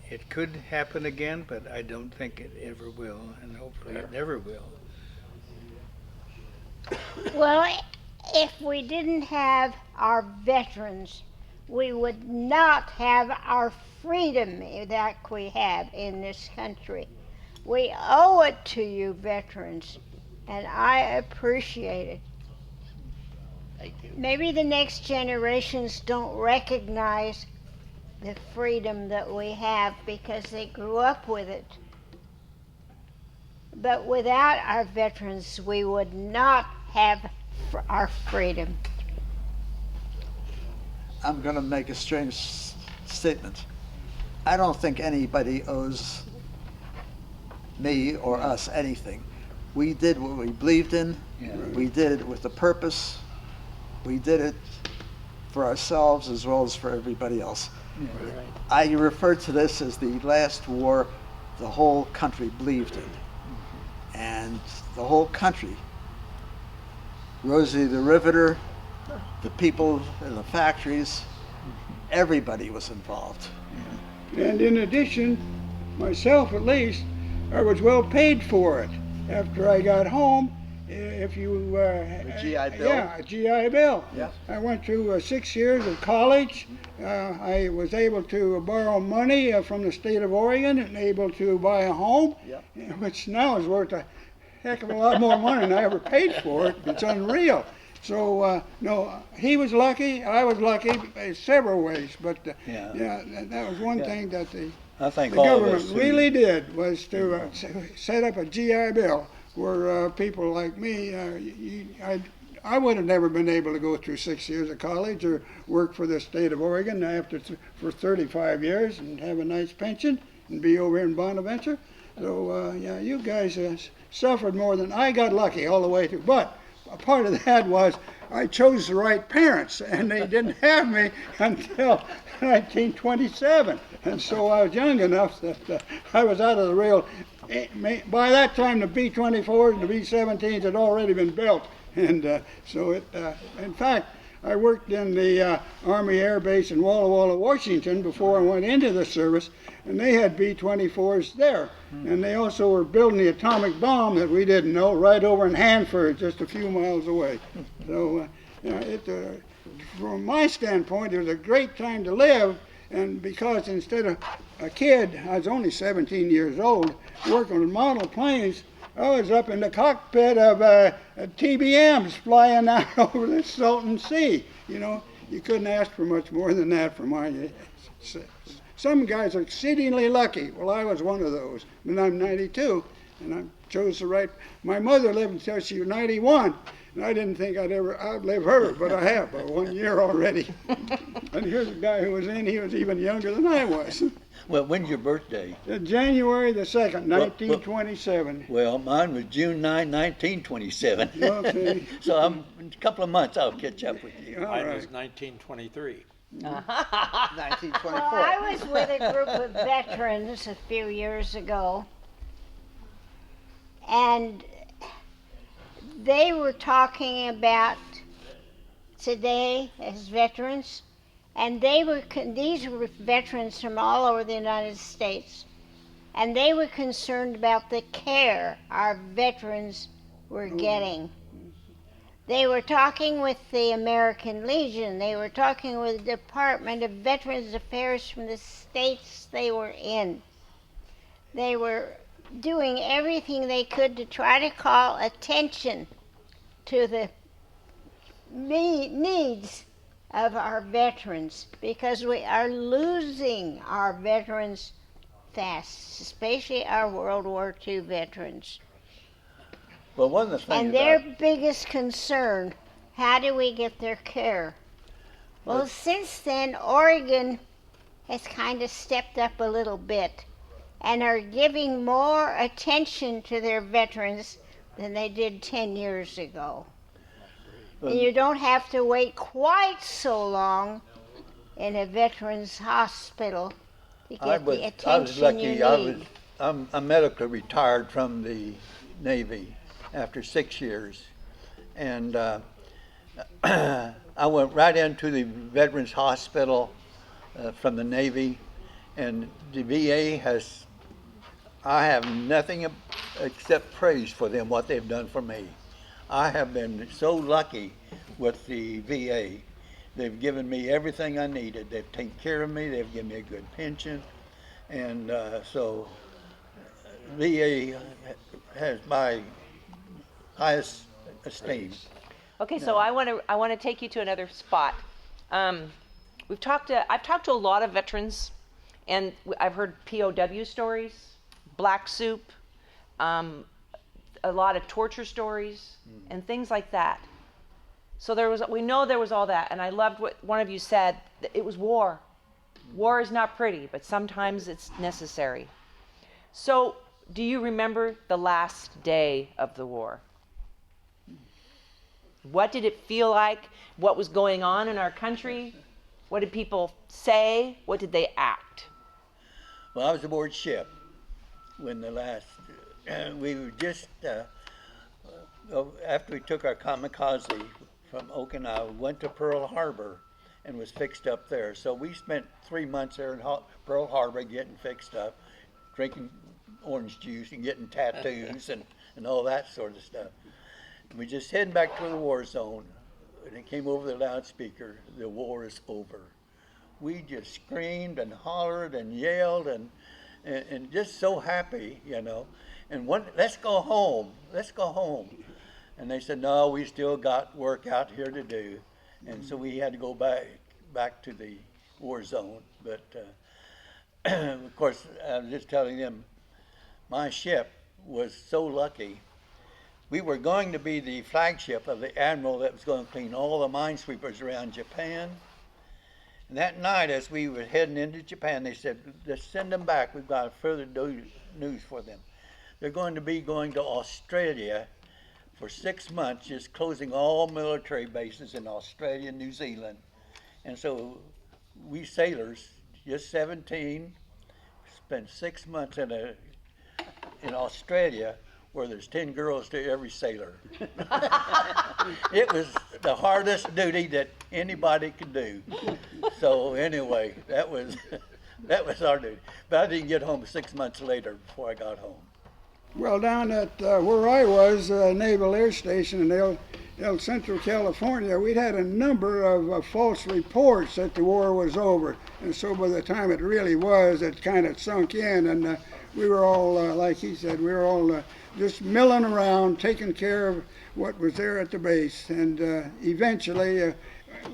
it could happen again, but I don't think it ever will, and hopefully it never will. Well, if we didn't have our veterans, we would not have our freedom that we have in this country. We owe it to you veterans, and I appreciate it. Thank you. Maybe the next generations don't recognize the freedom that we have because they grew up with it. But without our veterans, we would not have our freedom. I'm going to make a strange statement. I don't think anybody owes me or us anything. We did what we believed in. Yeah. We did it with a purpose. We did it for ourselves as well as for everybody else. Right. I refer to this as the last war the whole country believed in. And the whole country, Rosie the Riveter, the people in the factories, everybody was involved. And in addition, myself at least, I was well paid for it. After I got home, if you... A GI Bill? Yeah, a GI Bill. Yeah. I went through 6 years of college. I was able to borrow money from the state of Oregon and able to buy a home, Yep. which now is worth a heck of a lot more money than I ever paid for it. It's unreal. So, no, he was lucky, I was lucky in several ways, but that was one thing that the I think all of government us really did was to set up a GI Bill where people like me, I would have never been able to go through 6 years of college or work for the state of Oregon for 35 years and have a nice pension and be over in Bonaventure. So, you guys suffered more than I got lucky all the way through. But a part of that was I chose the right parents, and they didn't have me until 1927. And so I was young enough that I was out of the real. By that time, the B-24s and the B-17s had already been built. And in fact, I worked in the Army Air Base in Walla Walla, Washington before I went into the service, and they had B-24s there. And they also were building the atomic bomb that we didn't know right over in Hanford, just a few miles away. So, from my standpoint, it was a great time to live, and because instead of a kid, I was only 17 years old, working with model planes, I was up in the cockpit of TBMs flying out over the Salton Sea. You know, you couldn't ask for much more than that for my age. Some guys are exceedingly lucky. Well, I was one of those. And I'm 92, and I chose the right. My mother lived until she was 91, and I didn't think I'd ever outlive her, but I have by 1 year already. And here's a guy who was in, he was even younger than I was. Well, when's your birthday? January the 2nd, 1927. Well, mine was June 9, 1927. Okay. So in a couple of months I'll catch up with you. All Mine right. was 1923. 1924. Well, I was with a group of veterans a few years ago, and they were talking about today as veterans, and these were veterans from all over the United States, and they were concerned about the care our veterans were getting. They were talking with the American Legion. They were talking with the Department of Veterans Affairs from the states they were in. They were doing everything they could to try to call attention to the needs of our veterans, because we are losing our veterans fast, especially our World War II veterans. Well, one of the things And their biggest concern, how do we get their care? Well, since then, Oregon has kind of stepped up a little bit and are giving more attention to their veterans than they did 10 years ago. And you don't have to wait quite so long in a veterans hospital to get the attention you need. I'm medically retired from the Navy after 6 years, and I went right into the Veterans Hospital from the Navy, and the VA I have nothing except praise for them, what they've done for me. I have been so lucky with the VA. They've given me everything I needed. They've taken care of me. They've given me a good pension, and so VA has my highest esteem. Okay, so I want to take you to another spot. I've talked to a lot of veterans, and I've heard POW stories, black soup, a lot of torture stories, and things like that. So we know there was all that, and I loved what one of you said. That it was war. War is not pretty, but sometimes it's necessary. So, do you remember the last day of the war? What did it feel like? What was going on in our country? What did people say? What did they act? Well, I was aboard ship when we were just, after we took our kamikaze from Okinawa, went to Pearl Harbor and was fixed up there. So we spent 3 months there in Pearl Harbor getting fixed up, drinking orange juice and getting tattoos and all that sort of stuff. And we just heading back to the war zone, and it came over the loudspeaker, the war is over. We just screamed and hollered and yelled and just so happy, you know. And let's go home. And they said, no, we still got work out here to do. And so we had to go back to the war zone. But of course, I was just telling them, my ship was so lucky. We were going to be the flagship of the admiral that was going to clean all the minesweepers around Japan. And that night, as we were heading into Japan, they said, just send them back. We've got further news for them. They're going to be going to Australia for 6 months, just closing all military bases in Australia and New Zealand. And so we sailors, just 17, spent 6 months in Australia, where there's 10 girls to every sailor. It was the hardest duty that anybody could do. So anyway, that was our duty. But I didn't get home 6 months later before I got home. Well, down at where I was, Naval Air Station in El Centro, California, we'd had a number of false reports that the war was over. And so by the time it really was, it kind of sunk in. And we were all, like he said, we were all just milling around, taking care of what was there at the base. And eventually,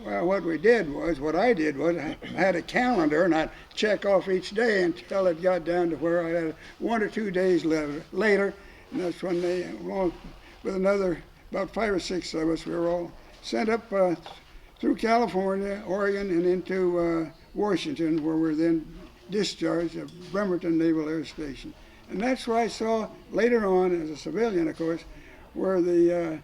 what I did was I had a calendar, and I'd check off each day until it got down to where I had 1 or 2 days later, and that's when they, along with another, about 5 or 6 of us, we were all sent up through California, Oregon, and into Washington, where we were then discharged at Bremerton Naval Air Station. And that's where I saw later on, as a civilian, of course, where the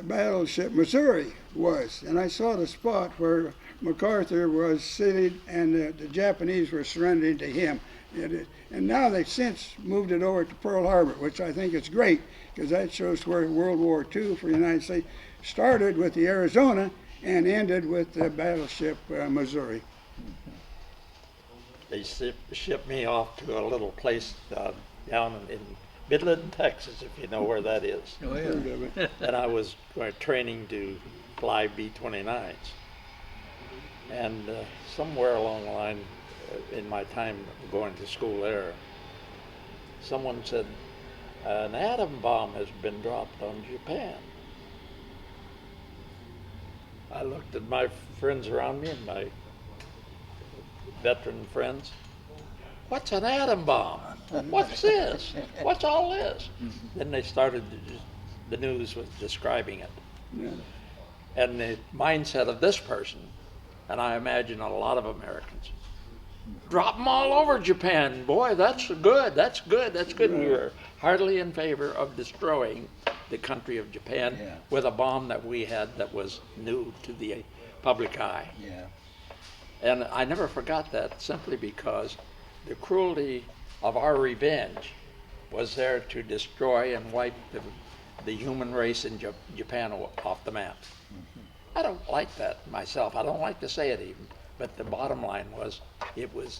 battleship Missouri was. And I saw the spot where MacArthur was seated and the Japanese were surrendering to him. And now they've since moved it over to Pearl Harbor, which I think is great, because that shows where World War II for the United States started with the Arizona and ended with the battleship Missouri. they shipped me off to a little place down in Midland, Texas, if you know where that is. Oh, yeah. And I was training to fly B-29s. And somewhere along the line, in my time going to school there, someone said, an atom bomb has been dropped on Japan. I looked at my friends around me and my veteran friends. What's an atom bomb? What's this? What's all this? Then they started, the news was describing it. Yeah. And the mindset of this person, and I imagine a lot of Americans, drop them all over Japan. Boy, that's good, that's good, that's good. We were heartily in favor of destroying the country of Japan with a bomb that we had that was new to the public eye. Yeah. And I never forgot that, simply because the cruelty of our revenge was there to destroy and wipe the human race in Japan off the map. I don't like that myself. I don't like to say it even. But the bottom line was, it was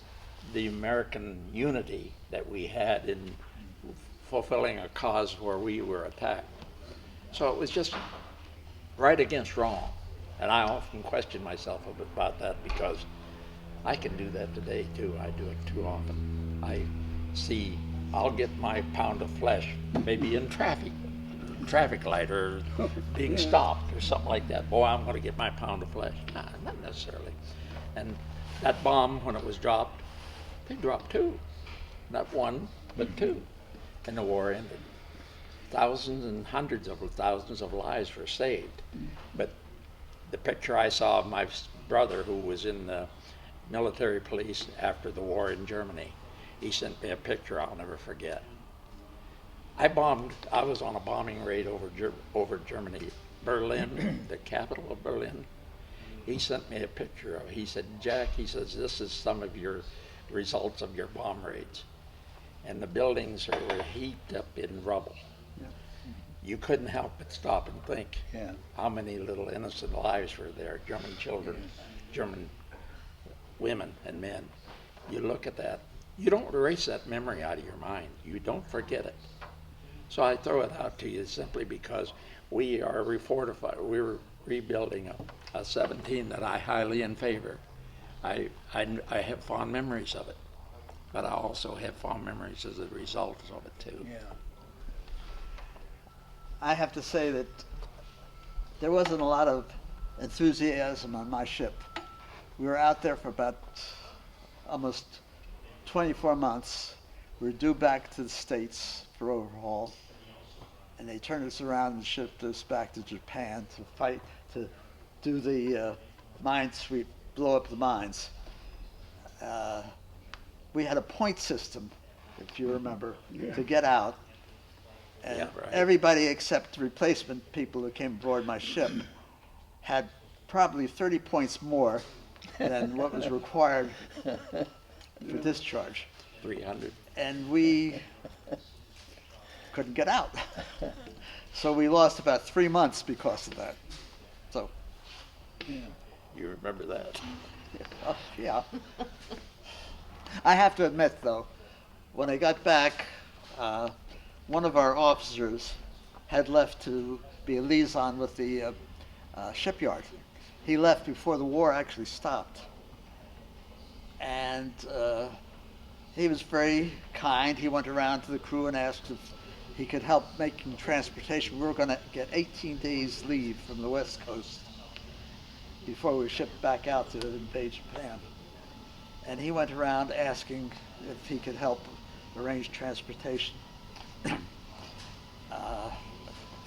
the American unity that we had in fulfilling a cause where we were attacked. So it was just right against wrong. And I often question myself about that, because I can do that today too. I do it too often. I'll get my pound of flesh, maybe in traffic light, or being stopped or something like that. Boy, I'm going to get my pound of flesh. Nah, not necessarily. And that bomb, when it was dropped, they dropped two. Not one, but two. And the war ended. Thousands and hundreds of thousands of lives were saved. But the picture I saw of my brother, who was in the military police after the war in Germany, he sent me a picture I'll never forget. I was on a bombing raid over Germany, Berlin, the capital of Berlin. He sent me a picture of it. He said, Jack, he says, this is some of your results of your bomb raids. And the buildings were heaped up in rubble. You couldn't help but stop and think how many little innocent lives were there, German children, German women and men. You look at that, you don't erase that memory out of your mind. You don't forget it. So I throw it out to you simply because we are we're rebuilding a 17 that I highly in favor. I have fond memories of it, but I also have fond memories as a result of it too. Yeah. I have to say that there wasn't a lot of enthusiasm on my ship. We were out there for about almost 24 months. We were due back to the States for overhaul, and they turned us around and shipped us back to Japan to fight, to do the mine sweep, blow up the mines. We had a point system, if you remember, to get out. And everybody except replacement people who came aboard my ship had probably 30 points more than what was required for discharge. 300. And we couldn't get out. So we lost about 3 months because of that. So. You remember that? Yeah. I have to admit, though, when I got back, one of our officers had left to be a liaison with the shipyard. He left before the war actually stopped. And he was very kind. He went around to the crew and asked if he could help making transportation. We were going to get 18 days leave from the West Coast before we shipped back out to invade Japan. And he went around asking if he could help arrange transportation.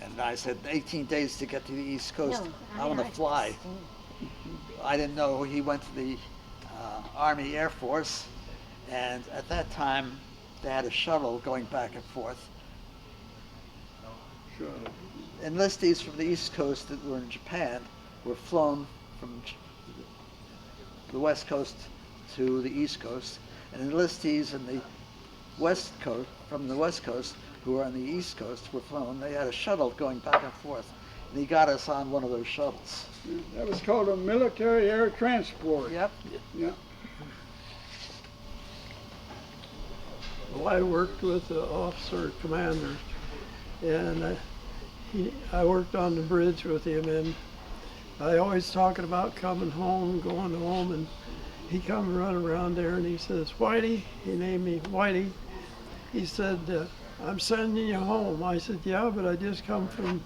And I said, 18 days to get to the East Coast. I want to fly. I didn't know he went to the Army Air Force, and at that time they had a shuttle going back and forth. Sure. Enlistees from the East Coast that were in Japan were flown from the West Coast to the East Coast, and enlistees in the West Coast, from the West Coast, who were on the East Coast, were flown. They had a shuttle going back and forth, and he got us on one of those shuttles. That was called a military air transport. Yep. Yeah. Well, I worked with the officer commanders, and I worked on the bridge with him, and I always talking about coming home, going home, and he come running around there and he says, Whitey, he named me Whitey. He said, I'm sending you home. I said, yeah, but I just come from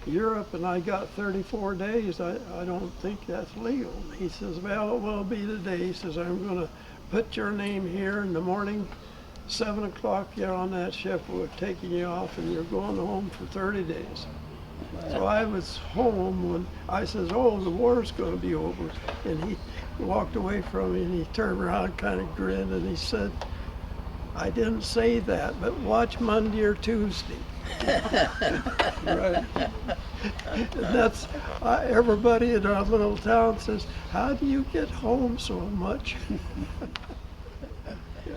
Europe and I got 34 days. I don't think that's legal. He says, well, it will be today. He says, I'm going to put your name here in the morning, 7 o'clock, you're on that ship, we're taking you off and you're going home for 30 days. So I was home when I says, oh, the war's going to be over. And he walked away from me and he turned around, kind of grinned, and he said, I didn't say that, but watch Monday or Tuesday. Right. And that's everybody in our little town says, how do you get home so much?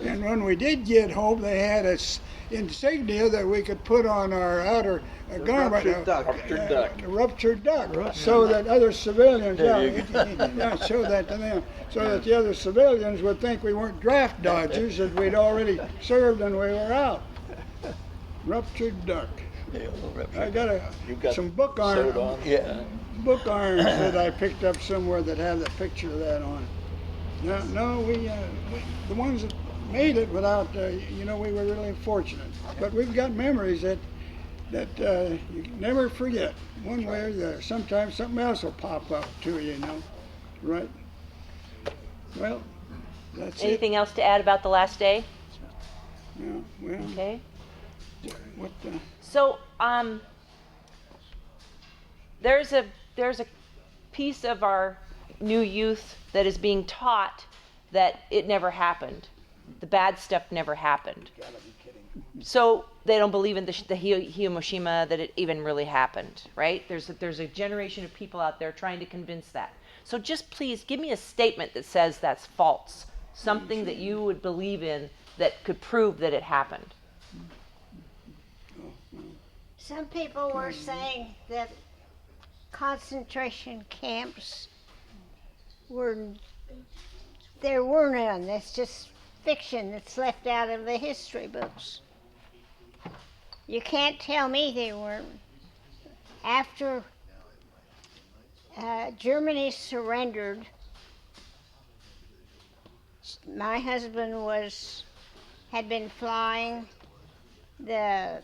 And when we did get home, they had a insignia that we could put on our outer garment. Ruptured duck. A ruptured duck, so that other civilians, show that to them, so that the other civilians would think we weren't draft dodgers, that we'd already served and we were out. Ruptured duck. I got some book arms. Book arms that I picked up somewhere that have the picture of that on it. No, we the ones that made it without, we were really fortunate. But we've got memories that you never forget. One way or the other. Sometimes something else will pop up to you, Right? Well, that's Anything else to add about the last day? Yeah, well. Okay. What the? So, there's a piece of our new youth that is being taught that it never happened. The bad stuff never happened. You gotta be kidding. So they don't believe in the Hiroshima, that it even really happened, right? There's a generation of people out there trying to convince that. So just please give me a statement that says that's false, something that you would believe in that could prove that it happened. Some people were saying that concentration camps there were none. That's just fiction that's left out of the history books. You can't tell me they weren't. After Germany surrendered, my husband had been flying the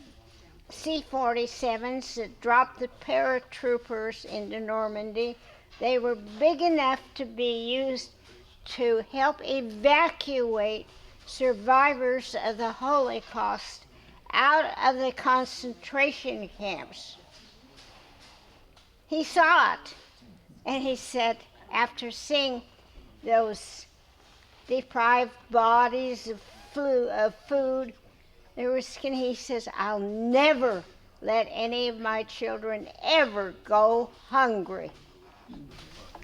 C-47s that dropped the paratroopers into Normandy. They were big enough to be used to help evacuate survivors of the Holocaust out of the concentration camps. He saw it, and he said, after seeing those deprived bodies of food, he says, I'll never let any of my children ever go hungry.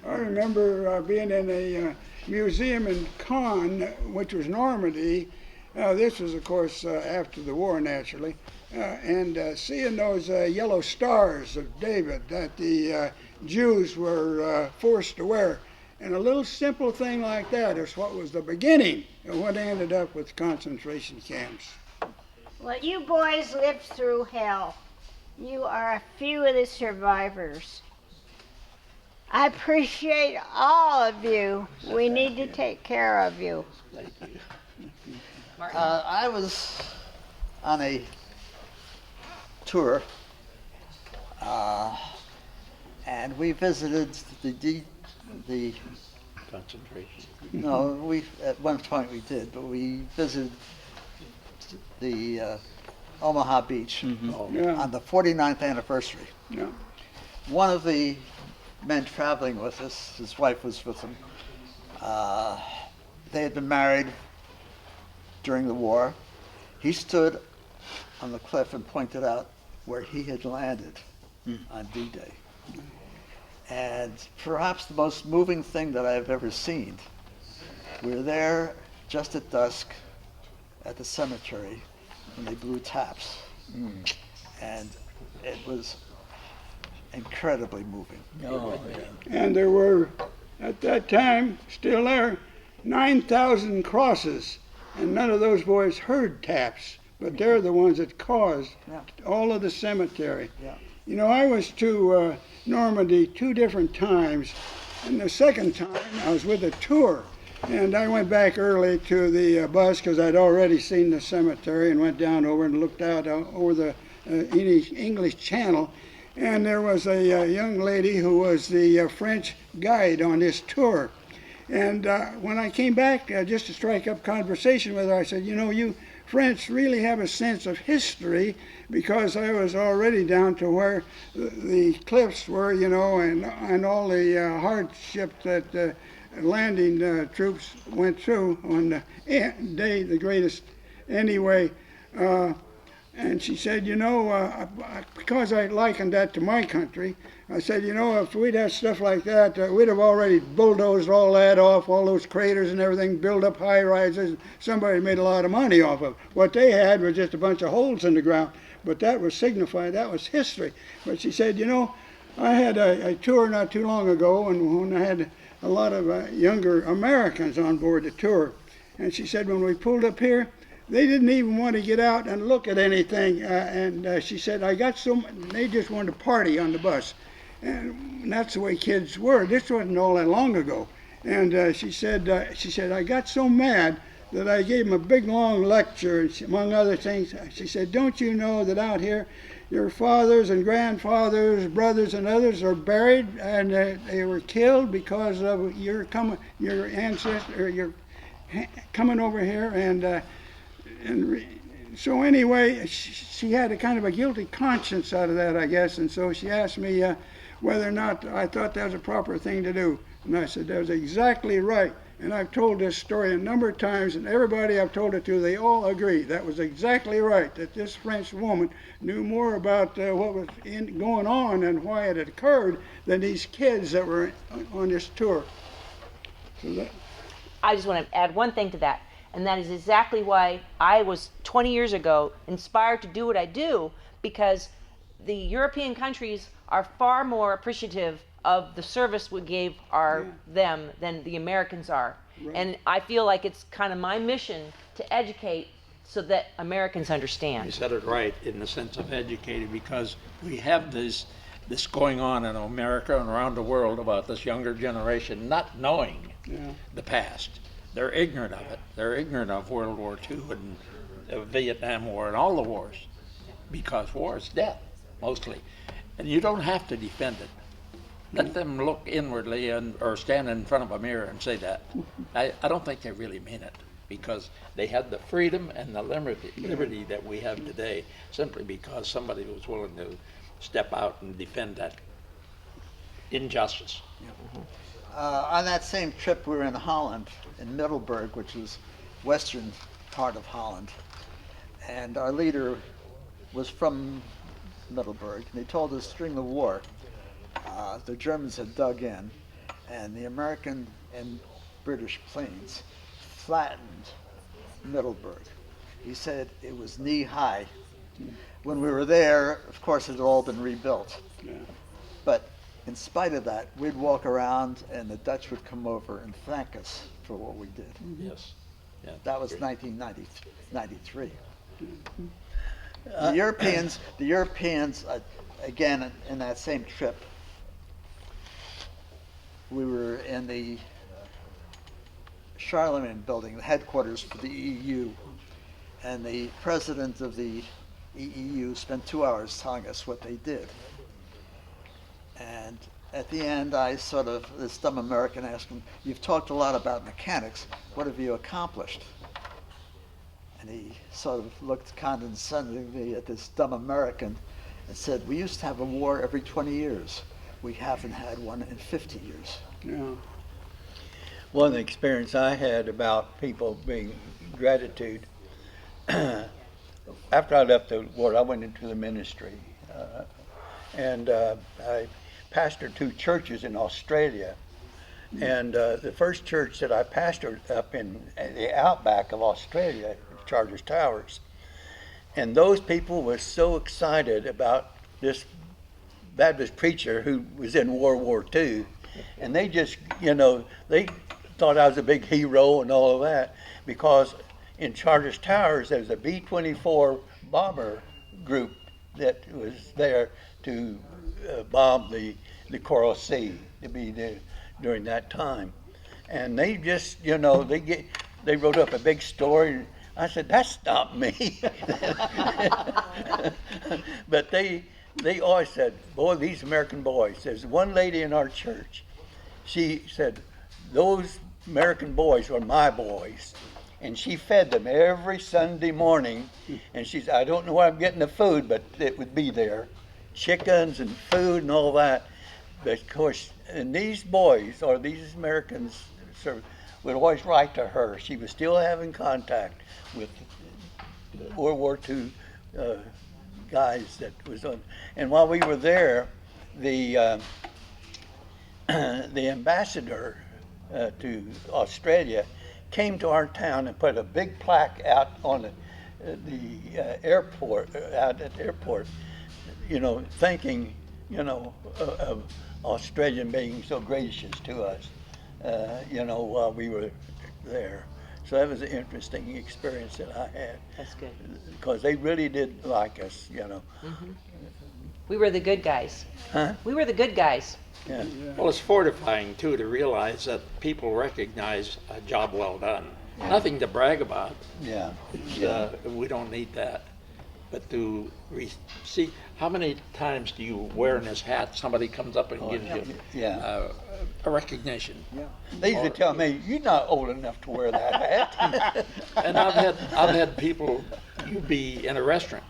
I remember being in a museum in Caen, which was Normandy. This was, of course, after the war, naturally, and seeing those yellow stars of David that the Jews were forced to wear. And a little simple thing like that is what was the beginning of what ended up with concentration camps. Well, you boys lived through hell. You are a few of the survivors. I appreciate all of you. We need to take care of you. I was on a tour, and we visited the Concentration. No, at one point we did, but we visited the Omaha Beach on the 49th anniversary. Yeah. One of the men traveling with us, his wife was with him, they had been married during the war. He stood on the cliff and pointed out where he had landed on D-Day. And perhaps the most moving thing that I've ever seen, we were there just at dusk at the cemetery when they blew taps. And it was incredibly moving. Oh, yeah. And there were, at that time, still there, 9,000 crosses and none of those boys heard taps, but they're the ones that caused Yeah. all of the cemetery. Yeah. You know, I was to Normandy 2 different times, and the second time I was with a tour, and I went back early to the bus because I'd already seen the cemetery and went down over and looked out over the English Channel, and there was a young lady who was the French guide on this tour. And when I came back just to strike up conversation with her, I said, you know, you French really have a sense of history, because I was already down to where the cliffs were, you know, and all the hardship that landing troops went through on the day, the greatest anyway. And she said, you know, because I likened that to my country, I said, you know, if we'd had stuff like that, we'd have already bulldozed all that off, all those craters and everything, built up high rises. Somebody made a lot of money off of it. What they had was just a bunch of holes in the ground. But that was signified, that was history. But she said, you know, I had a tour not too long ago, and when I had a lot of younger Americans on board the tour. And she said, when we pulled up here, they didn't even want to get out and look at anything. And she said, they just wanted to party on the bus. And that's the way kids were. This wasn't all that long ago. And she said, I got so mad that I gave them a big long lecture, and among other things. She said, don't you know that out here your fathers and grandfathers, brothers and others are buried, and they were killed because of your ancestor, your coming over here, so anyway, she had a kind of a guilty conscience out of that, I guess, and so she asked me whether or not I thought that was a proper thing to do, and I said that was exactly right. And I've told this story a number of times, and everybody I've told it to, they all agree that was exactly right, that this French woman knew more about what was going on and why it had occurred than these kids that were on this tour. So I just want to add one thing to that, and that is exactly why I was 20 years ago inspired to do what I do, because the European countries are far more appreciative of the service we gave them than the Americans are. Right. And I feel like it's kind of my mission to educate so that Americans understand. You said it right in the sense of educated, because we have this going on in America and around the world about this younger generation not knowing the past. They're ignorant of it. They're ignorant of World War II and the Vietnam War and all the wars, because war is death, mostly. And you don't have to defend it. Let them look inwardly or stand in front of a mirror and say that. I don't think they really mean it, because they had the freedom and the liberty that we have today simply because somebody was willing to step out and defend that injustice. On that same trip, we were in Holland, in Middelburg, which is western part of Holland. And our leader was from Middelburg, and he told us during the war, the Germans had dug in, and the American and British planes flattened Middelburg. He said it was knee-high. When we were there, of course, it had all been rebuilt. Yeah. But in spite of that, we'd walk around, and the Dutch would come over and thank us for what we did. Yes. Yeah. That was 1993. The Europeans, again, in that same trip, we were in the Charlemagne building, the headquarters for the EU, and the president of the EU spent 2 hours telling us what they did. And at the end, I this dumb American asked him, you've talked a lot about mechanics, what have you accomplished? And he sort of looked condescendingly at this dumb American and said, we used to have a war every 20 years. We haven't had one in 50 years. yeah. One of the experience I had about people being gratitude, after I left the war, I went into the ministry, and I pastored 2 churches in Australia. And the first church that I pastored up in the outback of Australia, Charters Towers, and those people were so excited about this Baptist preacher who was in World War II, and they just, they thought I was a big hero and all of that, because in Charters Towers, there was a B-24 bomber group that was there to bomb the Coral Sea, to be there during that time. And they just, you know, they wrote up a big story. I said, that's not me. But they always said, boy, these American boys. There's one lady in our church. She said, those American boys were my boys. And she fed them every Sunday morning. And she said, I don't know where I'm getting the food, but it would be there. Chickens and food and all that. But of course, and these boys, or these Americans, would always write to her. She was still having contact with World War II guys that was on. And while we were there, the ambassador to Australia came to our town and put a big plaque out on the airport, out at the airport, you know, thanking, you know, of Australian being so gracious to us, you know, while we were there. So that was an interesting experience that I had. That's good. Because they really did like us, you know. Mm-hmm. We were the good guys. Huh? We were the good guys. Yeah. Well, it's fortifying, too, to realize that people recognize a job well done. Yeah. Nothing to brag about. Yeah. We don't need that. But to see, how many times do you wear this hat, somebody comes up and gives you a recognition? Yeah. They used to tell me, you're not old enough to wear that hat. And I've had people, you be in a restaurant,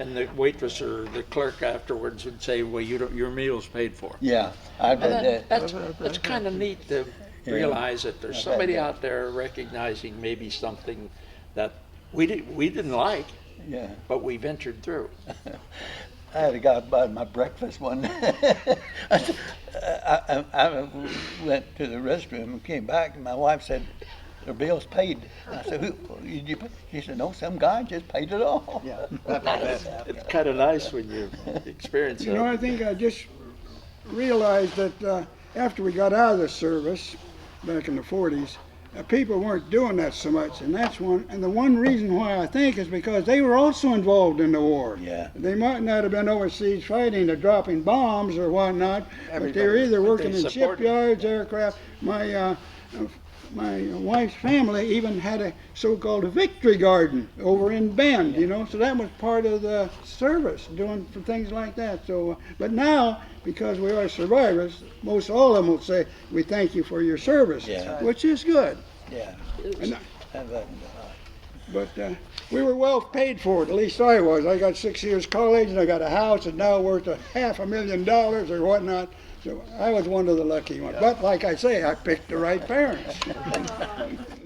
and the waitress or the clerk afterwards would say, well, your meal's paid for. Yeah, I've had that. That's kind of neat to realize that there's somebody out there recognizing maybe something that we didn't like, but we ventured through. I had a guy buy my breakfast one day. I went to the restroom and came back, and my wife said, the bill's paid. I said, who did you pay? She said, no, some guy just paid it all. Yeah. It's kind of nice when you experience You know, I think I just realized that after we got out of the service back in the 40s, people weren't doing that so much, and that's one. And the one reason why I think is because they were also involved in the war. Yeah. They might not have been overseas fighting or dropping bombs or whatnot, but they were either working in shipyards, aircraft. My wife's family even had a so-called victory garden over in Bend, you know, so that was part of the service, doing for things like that. So, but now, because we are survivors, most all of them will say, we thank you for your service, which is good. Yeah. But we were well paid for it, at least I was. I got 6 years college, and I got a house that's now worth $500,000 or whatnot. So I was one of the lucky ones. But like I say, I picked the right parents.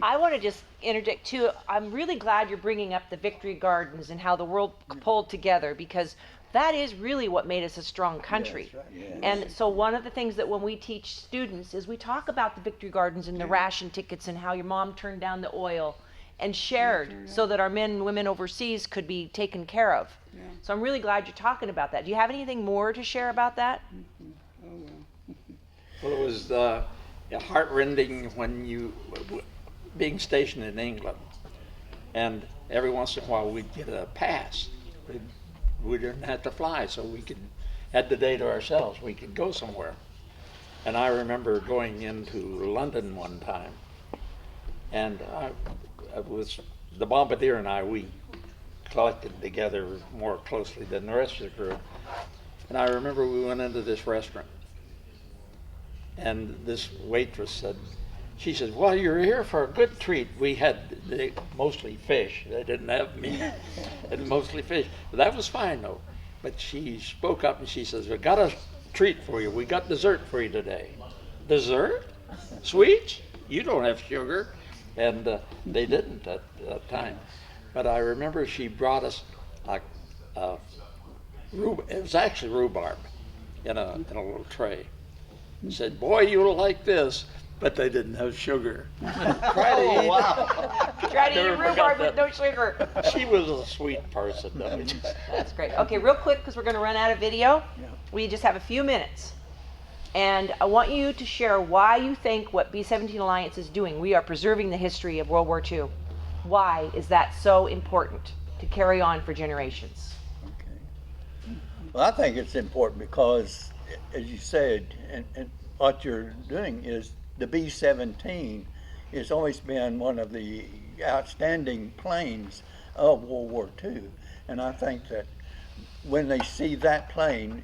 I want to just interject too. I'm really glad you're bringing up the victory gardens and how the world pulled together, because that is really what made us a strong country. Yeah, that's right. And so one of the things that when we teach students is we talk about the victory gardens and the ration tickets and how your mom turned down the oil and shared so that our men and women overseas could be taken care of. Yeah. So I'm really glad you're talking about that. Do you have anything more to share about that? Well, it was heartrending when being stationed in England, and every once in a while we'd get a pass. We didn't have to fly, so we had the day to ourselves. We could go somewhere. And I remember going into London one time, and the bombardier and I, we collected together more closely than the rest of the crew. And I remember we went into this restaurant, and this waitress said, she said, well, you're here for a good treat. We had mostly fish. They didn't have meat, and mostly fish. But that was fine, though. But she spoke up and she says, we got a treat for you. We got dessert for you today. Dessert? Sweets? You don't have sugar. And they didn't at that time. But I remember she brought us it was actually rhubarb in a little tray. And said, boy, you'll like this. But they didn't have sugar. Try to eat. Try to eat rhubarb with no sugar. She was a sweet person, though. That's great. Okay, real quick, because we're going to run out of video. We just have a few minutes. And I want you to share why you think what B-17 Alliance is doing. We are preserving the history of World War II. Why is that so important to carry on for generations? Okay. Well, I think it's important because, as you said, and what you're doing is the B-17 has always been one of the outstanding planes of World War II. And I think that when they see that plane,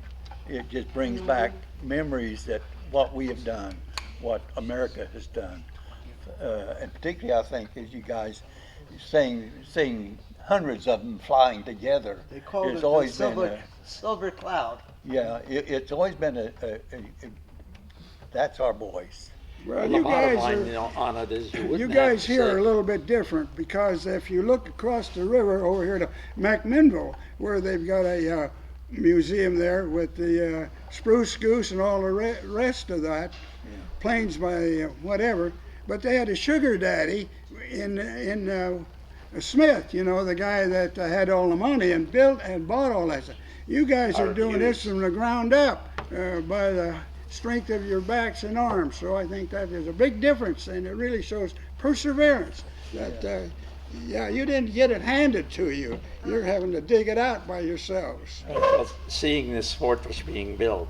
it just brings back memories that what we have done, what America has done. And particularly, I think, as you guys seeing hundreds of them flying together, They called it's it always the been silver cloud. yeah, it's always been that's our boys. Well, The you bottom guys line are, on it is you you wouldn't have guys to here say- are a little bit different because if you look across the river over here to McMinnville, where they've got a museum there with the spruce goose and all the rest of that, planes by whatever, but they had a sugar daddy in Smith, you know, the guy that had all the money and built and bought all that stuff. You guys are doing this from the ground up by the strength of your backs and arms. So I think that is a big difference, and it really shows perseverance. That yeah, you didn't get it handed to you. You're having to dig it out by yourselves. Well, seeing this fortress being built,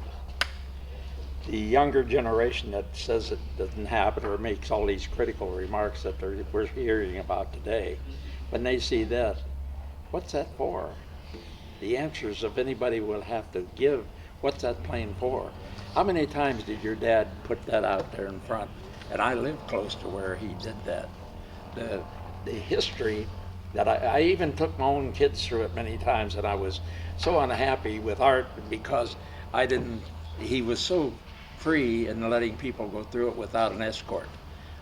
the younger generation that says it doesn't have it or makes all these critical remarks that we're hearing about today, when they see that, what's that for? The answers, if anybody will have to give, what's that plane for? How many times did your dad put that out there in front? And I lived close to where he did that. The history that I even took my own kids through it many times, and I was so unhappy with Art because he was so free in letting people go through it without an escort.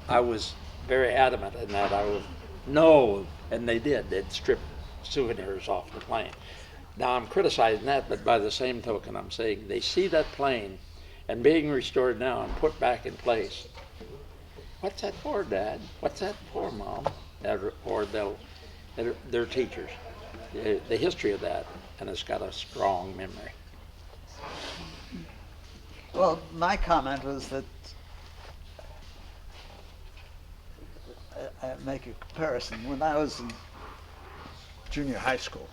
I was very adamant in that. I was, no, and they did. They'd strip souvenirs off the plane. Now I'm criticizing that, but by the same token, I'm saying they see that plane and being restored now and put back in place. What's that for, Dad? What's that for, Mom? Or their teachers. The history of that, and it's got a strong memory. Well, my comment was that I make a comparison. When I was in junior high school,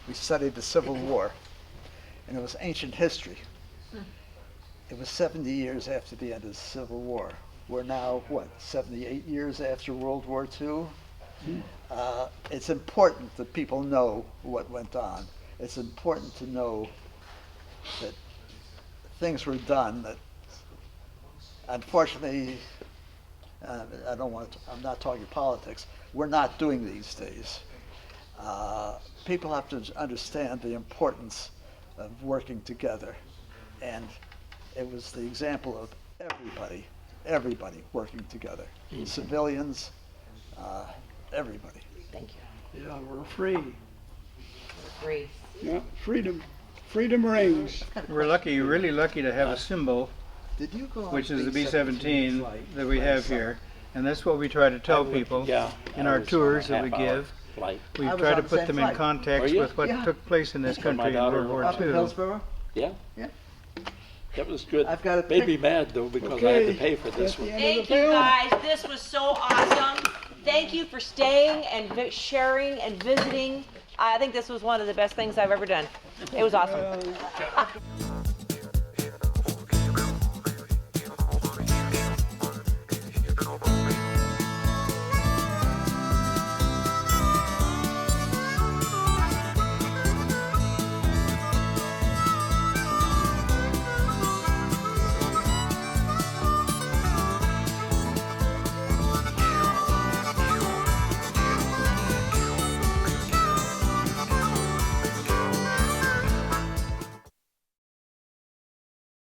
we studied the Civil War, and it was ancient history. It was 70 years after the end of the Civil War. We're now, 78 years after World War II? It's important that people know what went on. It's important to know that things were done that, unfortunately, I'm not talking politics, we're not doing these days. People have to understand the importance of working together. And it was the example of everybody working together. Civilians, everybody. Thank you. Yeah, we're free. Free. Yeah, freedom rings. We're lucky, really lucky to have a symbol, Did you go on which is the B-17 B-17 flight that we last have summer? here. And that's what we try to tell people in our tours that we give. Flight. We I was try on to the put same them in flight. context Were you? with what Yeah. took place in this When my country in daughter World War Up in II. Hillsborough? Yeah, Yeah. that was good. I've got a Made me pic- mad though because I had Okay, to pay for this that's the one. end Thank of the you film. guys. This was so awesome. Thank you for staying and sharing and visiting. I think this was one of the best things I've ever done. It was awesome.